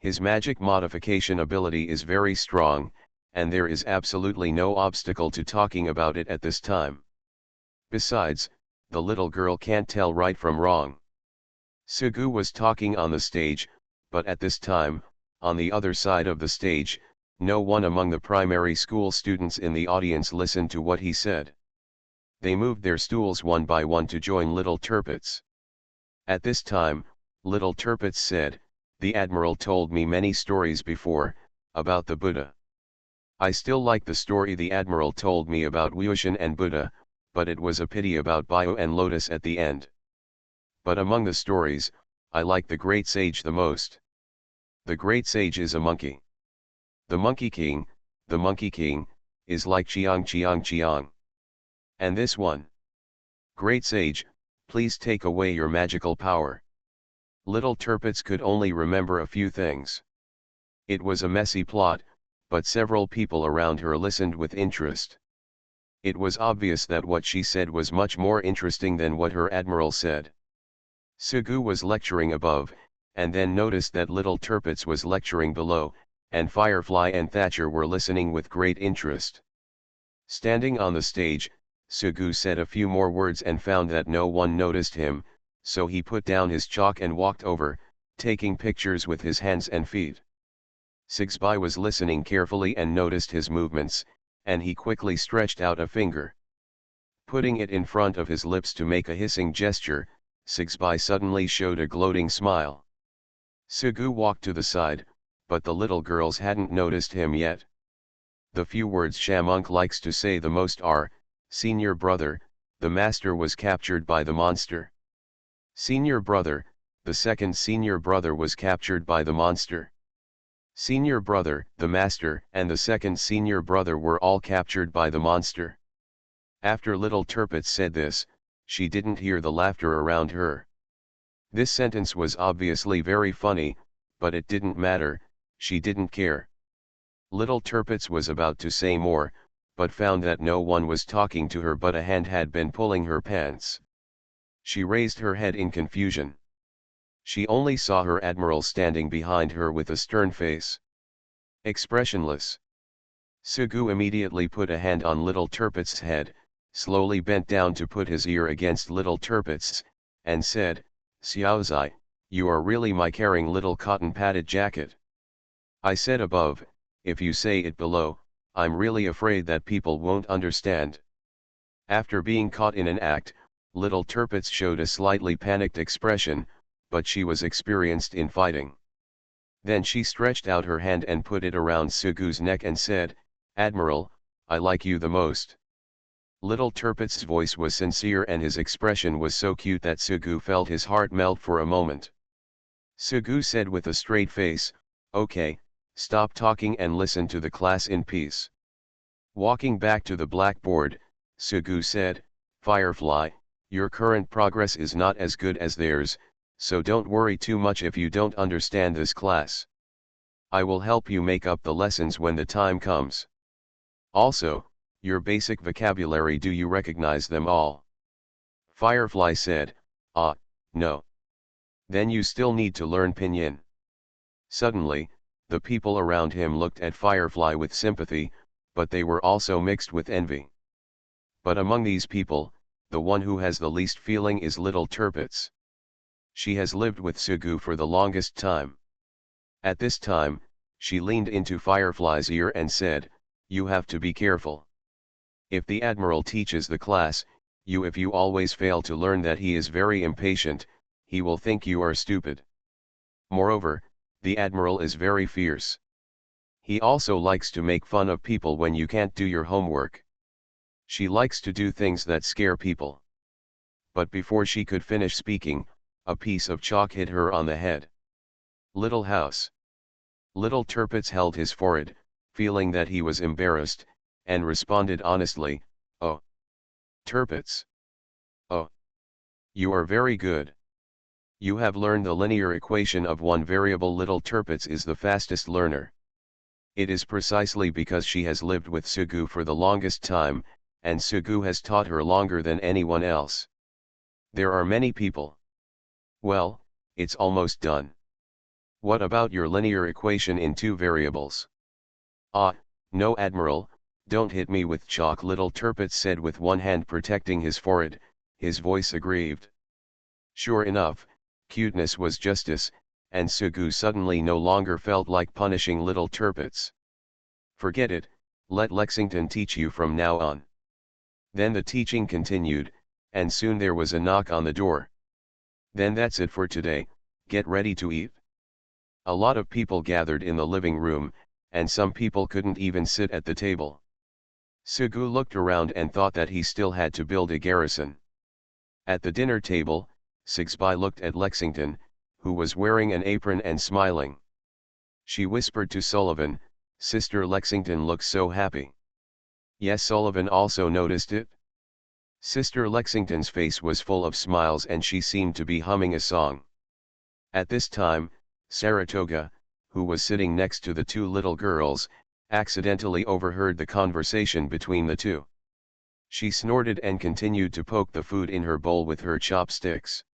His magic modification ability is very strong, and there is absolutely no obstacle to talking about it at this time. Besides, the little girl can't tell right from wrong. Sugu was talking on the stage, but at this time, on the other side of the stage, no one among the primary school students in the audience listened to what he said. They moved their stools one by one to join little Turpitz. At this time, little Turpitz said, "The Admiral told me many stories before, about the Buddha. I still like the story the Admiral told me about Wuxian and Buddha, but it was a pity about Bio and Lotus at the end. But among the stories, I like the Great Sage the most. The Great Sage is a monkey. The Monkey King, is like Chiang. And this one. Great Sage, please take away your magical power." Little Turpitz could only remember a few things. It was a messy plot, but several people around her listened with interest. It was obvious that what she said was much more interesting than what her admiral said. Sugu was lecturing above, and then noticed that little Turpitz was lecturing below, and Firefly and Thatcher were listening with great interest. Standing on the stage, Sugu said a few more words and found that no one noticed him, so he put down his chalk and walked over, taking pictures with his hands and feet. Sigsby was listening carefully and noticed his movements, and he quickly stretched out a finger. Putting it in front of his lips to make a hissing gesture, Sigsby suddenly showed a gloating smile. Sugu walked to the side, but the little girls hadn't noticed him yet. The few words Shamunk likes to say the most are, "Senior brother, the master was captured by the monster." "Senior brother, the second senior brother was captured by the monster." "Senior brother, the master, and the second senior brother were all captured by the monster." After little Tirpitz said this, she didn't hear the laughter around her. This sentence was obviously very funny, but it didn't matter, she didn't care. Little Tirpitz was about to say more, but found that no one was talking to her but a hand had been pulling her pants. She raised her head in confusion. She only saw her admiral standing behind her with a stern face. Expressionless. Sugu immediately put a hand on little Tirpitz's head, slowly bent down to put his ear against little Tirpitz's, and said, "Xiaozai, you are really my caring little cotton-padded jacket. I said above, if you say it below, I'm really afraid that people won't understand." After being caught in an act, little Tirpitz showed a slightly panicked expression, but she was experienced in fighting. Then she stretched out her hand and put it around Sugu's neck and said, "Admiral, I like you the most." Little Tirpitz's voice was sincere and his expression was so cute that Sugu felt his heart melt for a moment. Sugu said with a straight face, "Okay, stop talking and listen to the class in peace." Walking back to the blackboard, Sugu said, "Firefly, your current progress is not as good as theirs, so don't worry too much if you don't understand this class. I will help you make up the lessons when the time comes. Also, your basic vocabulary, do you recognize them all?" Firefly said, No. "Then you still need to learn Pinyin." Suddenly, the people around him looked at Firefly with sympathy, but they were also mixed with envy. But among these people, the one who has the least feeling is little Tirpitz. She has lived with Sugu for the longest time. At this time, she leaned into Firefly's ear and said, "You have to be careful. If the admiral teaches the class, if you always fail to learn that he is very impatient, he will think you are stupid. Moreover, the admiral is very fierce. He also likes to make fun of people when you can't do your homework. She likes to do things that scare people." But before she could finish speaking, a piece of chalk hit her on the head. "Little house." Little Tirpitz held his forehead, feeling that he was embarrassed, and responded honestly, "Oh. Tirpitz. Oh. You are very good. You have learned the linear equation of one variable." Little Tirpitz is the fastest learner. It is precisely because she has lived with Sugu for the longest time, and Sugu has taught her longer than anyone else. There are many people. Well, it's almost done. What about your linear equation in two variables? No, Admiral, don't hit me with chalk. Little Tirpitz said with one hand protecting his forehead, his voice aggrieved. Sure enough, cuteness was justice, and Sugu suddenly no longer felt like punishing little Tirpitz. "Forget it, let Lexington teach you from now on." Then the teaching continued, and soon there was a knock on the door. "Then that's it for today, get ready to eat." A lot of people gathered in the living room, and some people couldn't even sit at the table. Sugu looked around and thought that he still had to build a garrison. At the dinner table, Sigsby looked at Lexington, who was wearing an apron and smiling. She whispered to Sullivan, "Sister Lexington looks so happy." Yes, Sullivan also noticed it. Sister Lexington's face was full of smiles and she seemed to be humming a song. At this time, Saratoga, who was sitting next to the two little girls, accidentally overheard the conversation between the two. She snorted and continued to poke the food in her bowl with her chopsticks.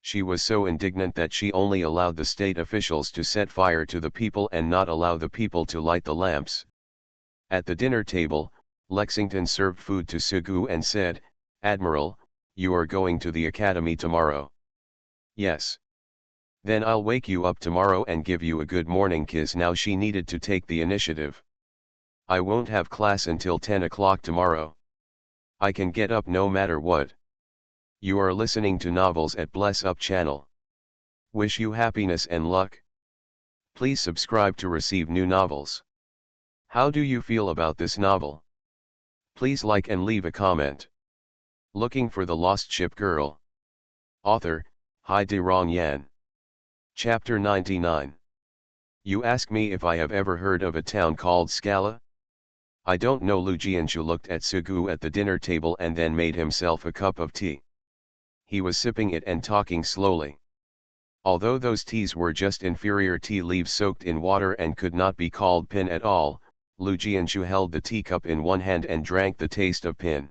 She was so indignant that she only allowed the state officials to set fire to the people and not allow the people to light the lamps. At the dinner table, Lexington served food to Sugu and said, "Admiral, you are going to the academy tomorrow. Yes. Then I'll wake you up tomorrow and give you a good morning kiss. Now she needed to take the initiative. I won't have class until 10 o'clock tomorrow. I can get up no matter what. You are listening to Novels at Bless Up channel. Wish you happiness and luck. Please subscribe to receive new novels. How do you feel about this novel? Please like and leave a comment. Looking for the Lost Ship Girl. Author, Hai De Rong Yan. Chapter 99. You ask me if I have ever heard of a town called Scala? I don't know. Lu Jianshu looked at Sugu at the dinner table and then made himself a cup of tea. He was sipping it and talking slowly. Although those teas were just inferior tea leaves soaked in water and could not be called pin at all, Lu Jianshu held the teacup in one hand and drank the taste of pin.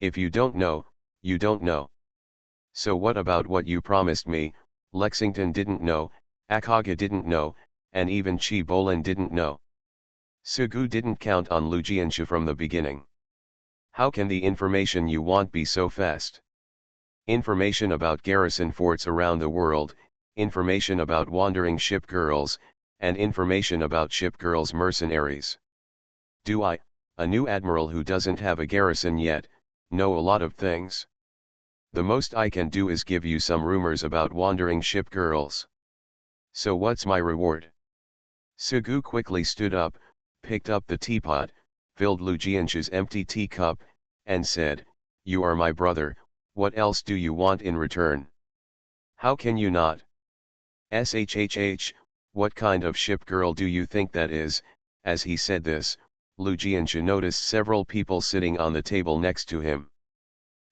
If you don't know, you don't know. So what about what you promised me? Lexington didn't know, Akaga didn't know, and even Chi Bolin didn't know. Sugu didn't count on Lu Jianshu from the beginning. How can the information you want be so fast? Information about garrison forts around the world, information about wandering ship girls, and information about ship girls' mercenaries. Do I, a new admiral who doesn't have a garrison yet, know a lot of things? The most I can do is give you some rumors about wandering ship girls. So what's my reward? Sugu quickly stood up, picked up the teapot, filled Lu Jianshu's empty teacup, and said, "You are my brother, what else do you want in return? How can you not? Shhh, what kind of ship girl do you think that is?" As he said this, Lu Jianshu noticed several people sitting on the table next to him.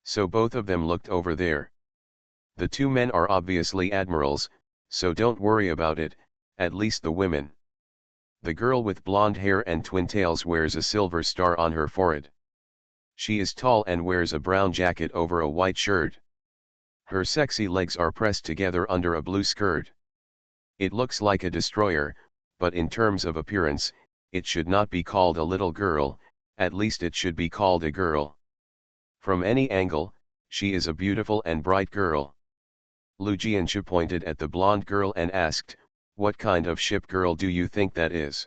So both of them looked over there. The two men are obviously admirals, so don't worry about it, at least the women. The girl with blonde hair and twin tails wears a silver star on her forehead. She is tall and wears a brown jacket over a white shirt. Her sexy legs are pressed together under a blue skirt. It looks like a destroyer, but in terms of appearance, it should not be called a little girl, at least it should be called a girl. From any angle, she is a beautiful and bright girl. Lu Jianshu pointed at the blonde girl and asked, "What kind of ship girl do you think that is?"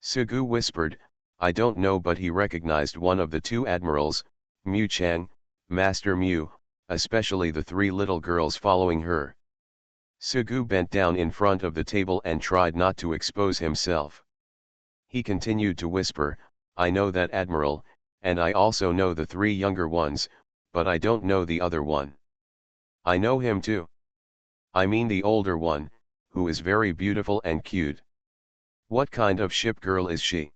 Sugu whispered, "I don't know," but he recognized one of the two admirals, Mu Chang, Master Mu, especially the three little girls following her. Sugu bent down in front of the table and tried not to expose himself. He continued to whisper, "I know that admiral, and I also know the three younger ones, but I don't know the other one. I know him too. I mean the older one, who is very beautiful and cute. What kind of ship girl is she?"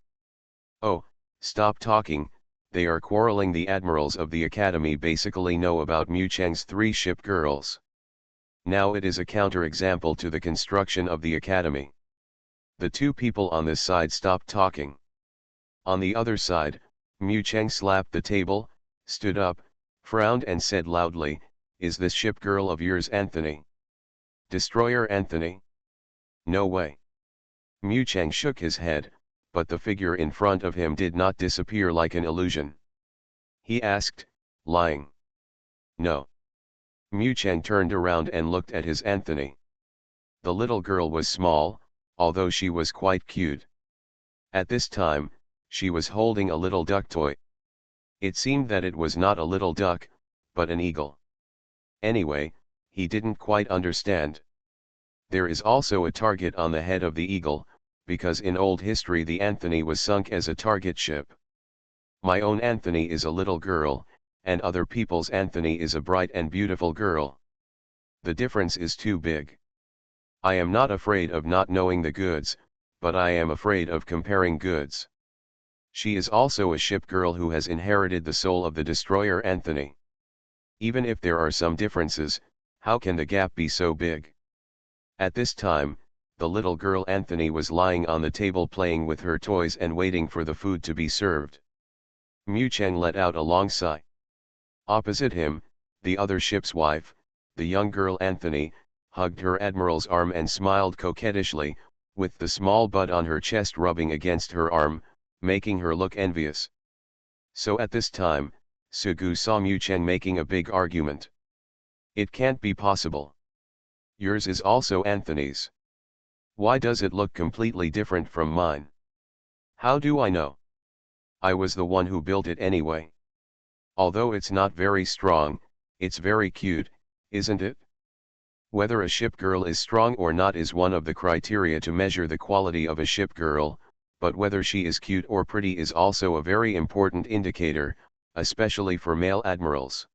"Oh, stop talking, they are quarreling." The admirals of the academy basically know about Mu Chang's three ship girls. Now it is a counterexample to the construction of the academy. The two people on this side stopped talking. On the other side, Mu Chang slapped the table, stood up, frowned and said loudly, "Is this ship girl of yours Anthony? Destroyer Anthony? No way." Mu Chang shook his head, but the figure in front of him did not disappear like an illusion. He asked, "Lying?" "No." Mu Chang turned around and looked at his Anthony. The little girl was small, although she was quite cute. At this time, she was holding a little duck toy. It seemed that it was not a little duck, but an eagle. Anyway, he didn't quite understand. There is also a target on the head of the eagle, because in old history the Anthony was sunk as a target ship. My own Anthony is a little girl, and other people's Anthony is a bright and beautiful girl. The difference is too big. I am not afraid of not knowing the goods, but I am afraid of comparing goods. She is also a ship girl who has inherited the soul of the destroyer Anthony. Even if there are some differences, how can the gap be so big? At this time, the little girl Anthony was lying on the table playing with her toys and waiting for the food to be served. Mu Chang let out a long sigh. Opposite him, the other ship's wife, the young girl Anthony, hugged her admiral's arm and smiled coquettishly, with the small bud on her chest rubbing against her arm, making her look envious. So at this time, Sugu saw Mu Chang making a big argument. It can't be possible. Yours is also Anthony's. Why does it look completely different from mine? How do I know? I was the one who built it anyway. Although it's not very strong, it's very cute, isn't it? Whether a ship girl is strong or not is one of the criteria to measure the quality of a ship girl, but whether she is cute or pretty is also a very important indicator, especially for male admirals.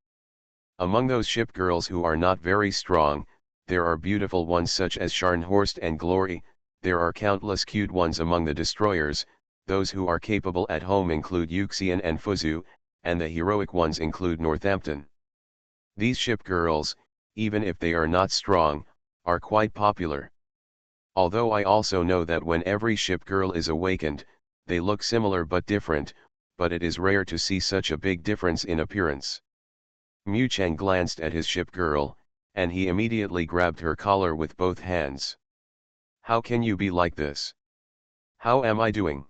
Among those ship girls who are not very strong, there are beautiful ones such as Scharnhorst and Glory. There are countless cute ones among the destroyers. Those who are capable at home include Euxian and Fuzu, and the heroic ones include Northampton. These ship girls, even if they are not strong, are quite popular. Although I also know that when every ship girl is awakened, they look similar but different, but it is rare to see such a big difference in appearance. Mu Cheng glanced at his ship girl, and he immediately grabbed her collar with both hands. How can you be like this? How am I doing?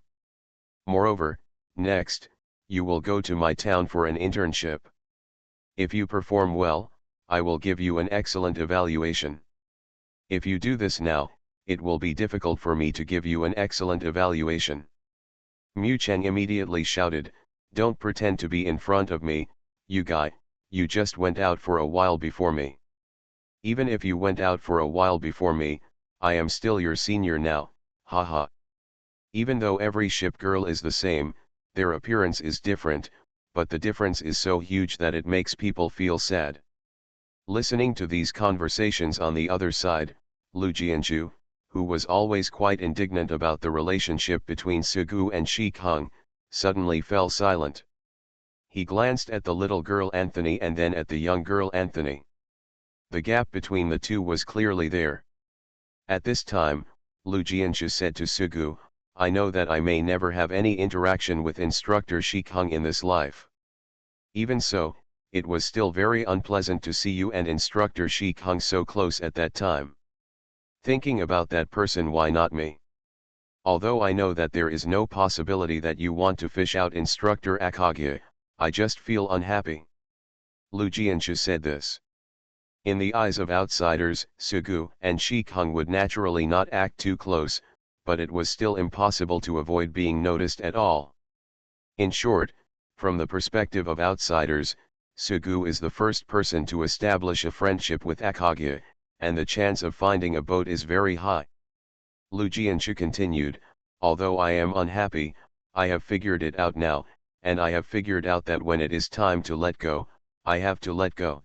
Moreover, next, you will go to my town for an internship. If you perform well, I will give you an excellent evaluation. If you do this now, it will be difficult for me to give you an excellent evaluation. Mu Cheng immediately shouted, don't pretend to be in front of me, you guy, you just went out for a while before me. Even if you went out for a while before me, I am still your senior now, haha. Even though every ship girl is the same, their appearance is different, but the difference is so huge that it makes people feel sad. Listening to these conversations on the other side, Lu Jianchu, who was always quite indignant about the relationship between Sugu and Shi Kung, suddenly fell silent. He glanced at the little girl Anthony and then at the young girl Anthony. The gap between the two was clearly there. At this time, Lu Jianchu said to Sugu, I know that I may never have any interaction with instructor Shi Kung in this life. Even so, it was still very unpleasant to see you and instructor Shi Kung so close at that time. Thinking about that person, why not me? Although I know that there is no possibility that you want to fish out instructor Akage, I just feel unhappy. Lu Jianchu said this. In the eyes of outsiders, Sugu and Shi Kung would naturally not act too close, but it was still impossible to avoid being noticed at all. In short, from the perspective of outsiders, Sugu is the first person to establish a friendship with Akage, and the chance of finding a boat is very high. Lu Jianchu continued, although I am unhappy, I have figured it out now, and I have figured out that when it is time to let go, I have to let go.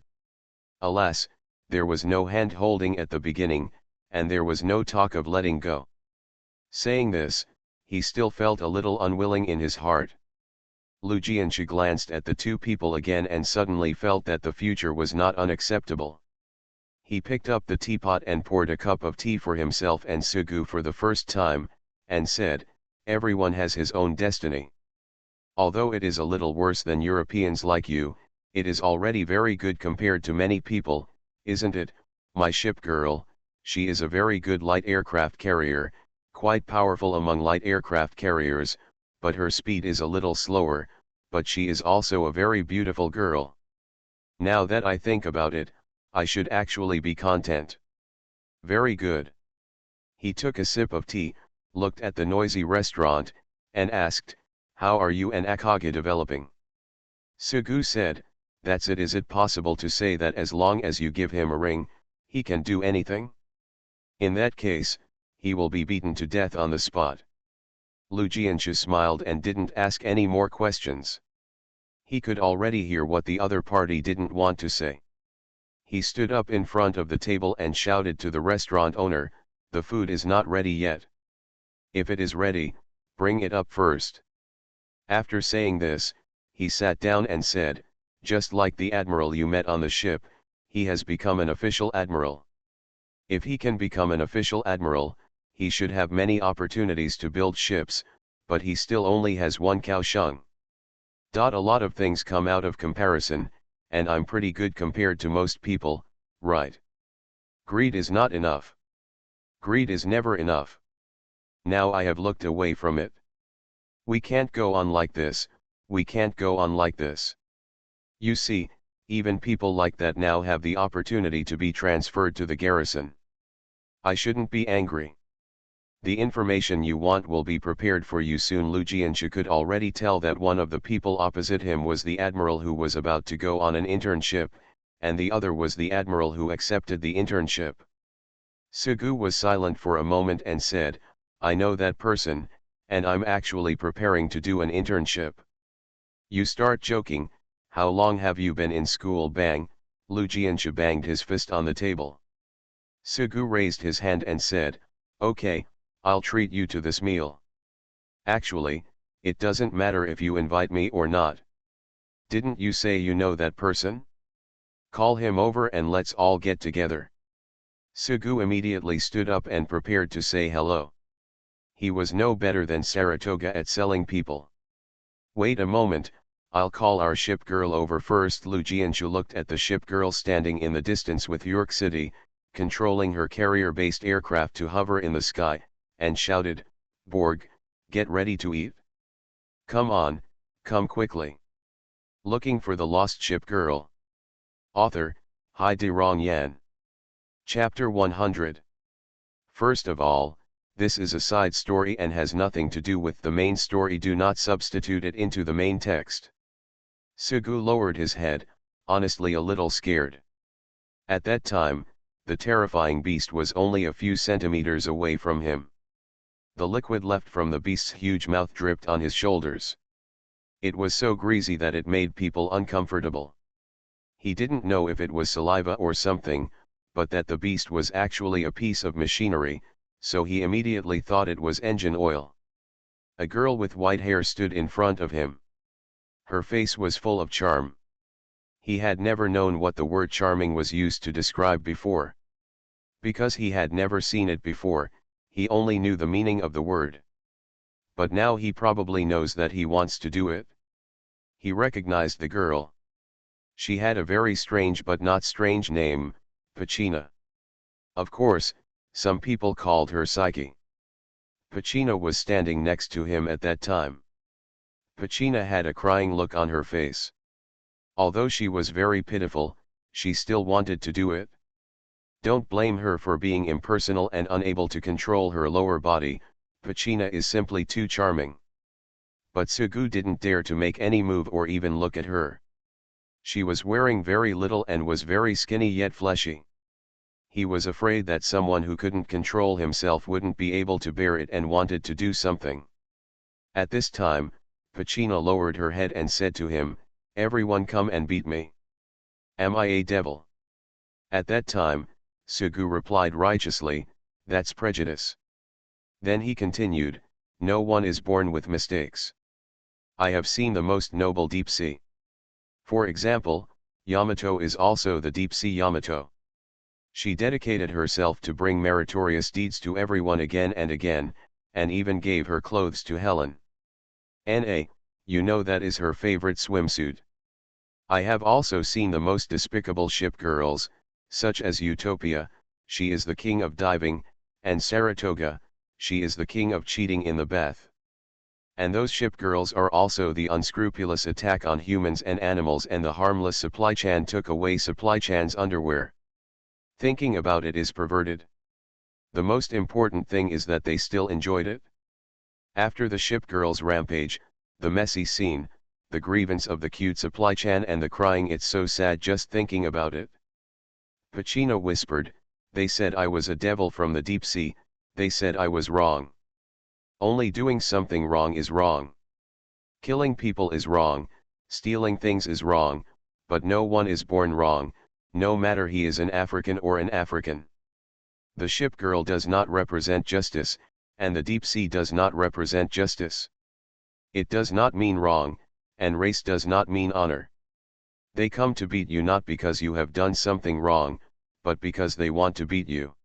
Alas, there was no hand-holding at the beginning, and there was no talk of letting go. Saying this, he still felt a little unwilling in his heart. Lu Jianchu glanced at the two people again and suddenly felt that the future was not unacceptable. He picked up the teapot and poured a cup of tea for himself and Sugu for the first time, and said, everyone has his own destiny. Although it is a little worse than Europeans like you, it is already very good compared to many people, isn't it, my ship girl? She is a very good light aircraft carrier, quite powerful among light aircraft carriers, but her speed is a little slower, but she is also a very beautiful girl. Now that I think about it, I should actually be content. Very good. He took a sip of tea, looked at the noisy restaurant, and asked, how are you and Akage developing? Sugu said, that's it. Is it possible to say that as long as you give him a ring, he can do anything? In that case, he will be beaten to death on the spot. Lu Jianchu smiled and didn't ask any more questions. He could already hear what the other party didn't want to say. He stood up in front of the table and shouted to the restaurant owner, the food is not ready yet. If it is ready, bring it up first. After saying this, he sat down and said, just like the admiral you met on the ship, he has become an official admiral. If he can become an official admiral, he should have many opportunities to build ships, but he still only has one Kaohsiung. A lot of things come out of comparison, and I'm pretty good compared to most people, right? Greed is not enough. Greed is never enough. Now I have looked away from it. We can't go on like this, we can't go on like this. You see, even people like that now have the opportunity to be transferred to the garrison. I shouldn't be angry. The information you want will be prepared for you soon. Lu Jianxu could already tell that one of the people opposite him was the admiral who was about to go on an internship, and the other was the admiral who accepted the internship. Sugu was silent for a moment and said, I know that person, and I'm actually preparing to do an internship. You start joking. How long have you been in school? Bang, Lu Jianxu banged his fist on the table. Sugu raised his hand and said, okay, I'll treat you to this meal. Actually, it doesn't matter if you invite me or not. Didn't you say you know that person? Call him over and let's all get together. Sugu immediately stood up and prepared to say hello. He was no better than Saratoga at selling people. Wait a moment, I'll call our ship girl over first. Lu Jianxu looked at the ship girl standing in the distance with York City, controlling her carrier-based aircraft to hover in the sky, and shouted, Borg, get ready to eat. Come on, come quickly. Looking for the lost ship girl. Author, Hai De Rong Yan. Chapter 100. First of all, this is a side story and has nothing to do with the main story. Do not substitute it into the main text. Sugu lowered his head, honestly a little scared. At that time, the terrifying beast was only a few centimeters away from him. The liquid left from the beast's huge mouth dripped on his shoulders. It was so greasy that it made people uncomfortable. He didn't know if it was saliva or something, but that the beast was actually a piece of machinery, so he immediately thought it was engine oil. A girl with white hair stood in front of him. Her face was full of charm. He had never known what the word charming was used to describe before. Because he had never seen it before, he only knew the meaning of the word. But now he probably knows that he wants to do it. He recognized the girl. She had a very strange but not strange name, Pachina. Of course, some people called her Psyche. Pachina was standing next to him at that time. Pachina had a crying look on her face. Although she was very pitiful, she still wanted to do it. Don't blame her for being impersonal and unable to control her lower body. Pachina is simply too charming. But Sugu didn't dare to make any move or even look at her. She was wearing very little and was very skinny yet fleshy. He was afraid that someone who couldn't control himself wouldn't be able to bear it and wanted to do something. At this time, Pachina lowered her head and said to him, Everyone come and beat me. Am I a devil? At that time, Sugu replied righteously, That's prejudice. Then he continued, No one is born with mistakes. I have seen the most noble deep sea. For example, Yamato is also the deep sea Yamato. She dedicated herself to bring meritorious deeds to everyone again and again, and even gave her clothes to Helen. You know that is her favorite swimsuit. I have also seen the most despicable ship girls, such as Utopia, she is the king of diving, and Saratoga, she is the king of cheating in the bath. And those ship girls are also the unscrupulous attack on humans and animals, and the harmless Supply-chan took away Supply-chan's underwear. Thinking about it is perverted. The most important thing is that they still enjoyed it. After the ship girls' rampage, the messy scene, the grievance of the cute Supply-chan and the crying, it's so sad just thinking about it. Pachina whispered, They said I was a devil from the deep sea, they said I was wrong. Only doing something wrong is wrong. Killing people is wrong, stealing things is wrong, but no one is born wrong, no matter he is an African or an African. The ship girl does not represent justice, and the deep sea does not represent justice. It does not mean wrong, and race does not mean honor. They come to beat you not because you have done something wrong, but because they want to beat you.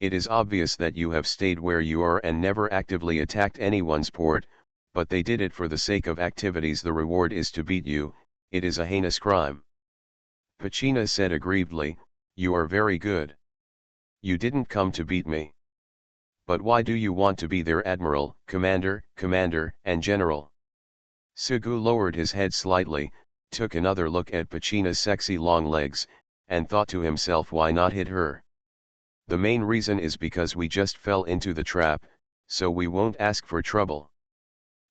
It is obvious that you have stayed where you are and never actively attacked anyone's port, but they did it for the sake of activities. The reward is to beat you, it is a heinous crime. Pachina said aggrievedly, You are very good. You didn't come to beat me. But why do you want to be their admiral, commander, and general? Sugu lowered his head slightly, took another look at Pachina's sexy long legs, and thought to himself, why not hit her? The main reason is because we just fell into the trap, so we won't ask for trouble.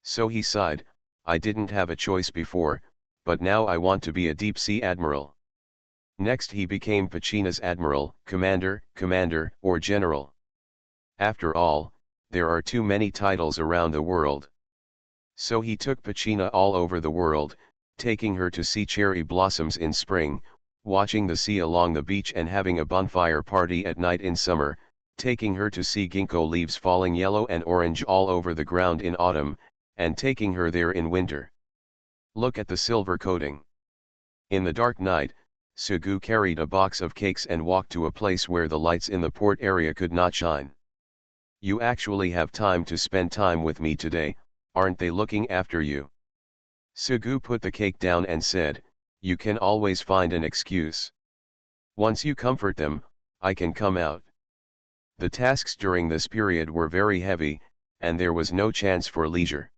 So he sighed, I didn't have a choice before, but now I want to be a deep-sea admiral. Next he became Pachina's admiral, commander, or general. After all, there are too many titles around the world. So he took Pachina all over the world, taking her to see cherry blossoms in spring, watching the sea along the beach and having a bonfire party at night in summer, taking her to see ginkgo leaves falling yellow and orange all over the ground in autumn, and taking her there in winter. Look at the silver coating. In the dark night, Sugu carried a box of cakes and walked to a place where the lights in the port area could not shine. You actually have time to spend time with me today, aren't they looking after you? Sugu put the cake down and said, you can always find an excuse. Once you comfort them, I can come out. The tasks during this period were very heavy, and there was no chance for leisure.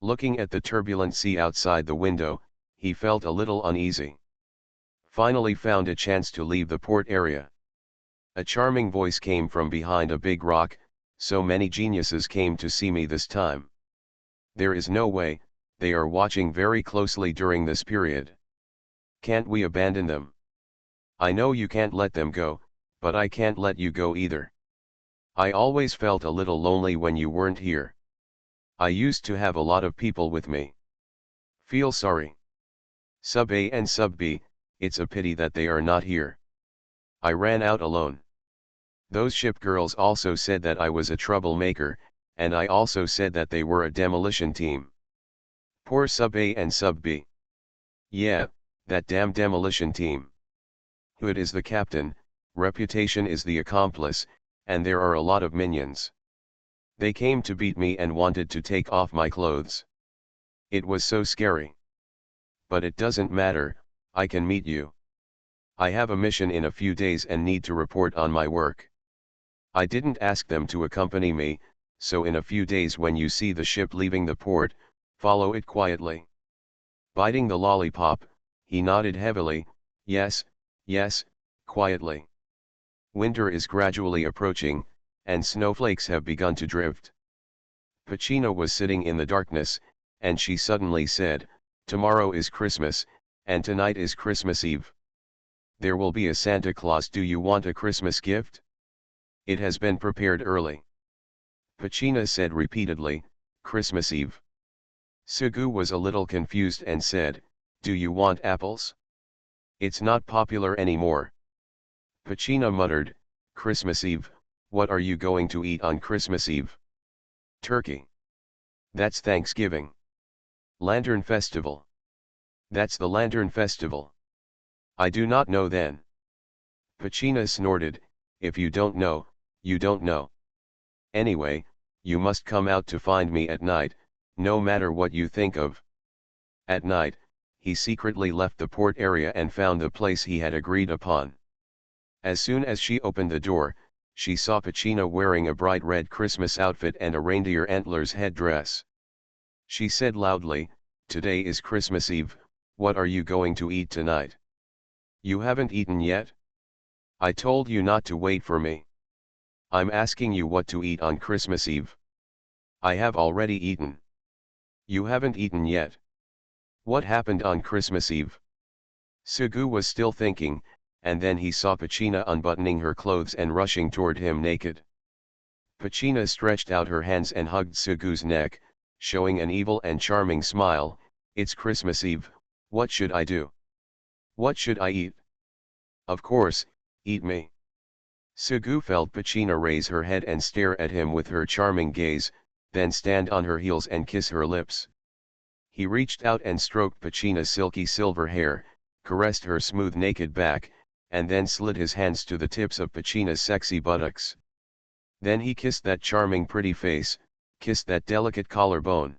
Looking at the turbulent sea outside the window, he felt a little uneasy. Finally found a chance to leave the port area. A charming voice came from behind a big rock, so many geniuses came to see me this time. There is no way, they are watching very closely during this period. Can't we abandon them? I know you can't let them go, but I can't let you go either. I always felt a little lonely when you weren't here. I used to have a lot of people with me. Feel sorry. Sub A and Sub B, it's a pity that they are not here. I ran out alone. Those ship girls also said that I was a troublemaker, and I also said that they were a demolition team. Poor Sub A and Sub B. Yeah, that damn demolition team. Hood is the captain, Reputation is the accomplice, and there are a lot of minions. They came to beat me and wanted to take off my clothes. It was so scary. But it doesn't matter, I can meet you. I have a mission in a few days and need to report on my work. I didn't ask them to accompany me, so in a few days when you see the ship leaving the port, follow it quietly. Biting the lollipop, he nodded heavily, yes, quietly. Winter is gradually approaching, and snowflakes have begun to drift. Pachina was sitting in the darkness, and she suddenly said, tomorrow is Christmas, and tonight is Christmas Eve. There will be a Santa Claus. Do you want a Christmas gift? It has been prepared early. Pachina said repeatedly, Christmas Eve. Sugu was a little confused and said, do you want apples? It's not popular anymore. Pachina muttered, Christmas Eve, what are you going to eat on Christmas Eve? Turkey. That's Thanksgiving. Lantern Festival. That's the Lantern Festival. I do not know then. Pachina snorted, if you don't know, you don't know. Anyway, you must come out to find me at night, no matter what you think of. At night, he secretly left the port area and found the place he had agreed upon. As soon as she opened the door, she saw Pachina wearing a bright red Christmas outfit and a reindeer antlers headdress. She said loudly, today is Christmas Eve, what are you going to eat tonight? You haven't eaten yet? I told you not to wait for me. I'm asking you what to eat on Christmas Eve. I have already eaten. You haven't eaten yet. What happened on Christmas Eve? Sugu was still thinking, and then he saw Pachina unbuttoning her clothes and rushing toward him naked. Pachina stretched out her hands and hugged Sugu's neck, showing an evil and charming smile. It's Christmas Eve, what should I do? What should I eat? Of course, eat me. Sugu felt Pachina raise her head and stare at him with her charming gaze, then stand on her heels and kiss her lips. He reached out and stroked Pachina's silky silver hair, caressed her smooth naked back, and then slid his hands to the tips of Pachina's sexy buttocks. Then he kissed that charming pretty face, kissed that delicate collarbone.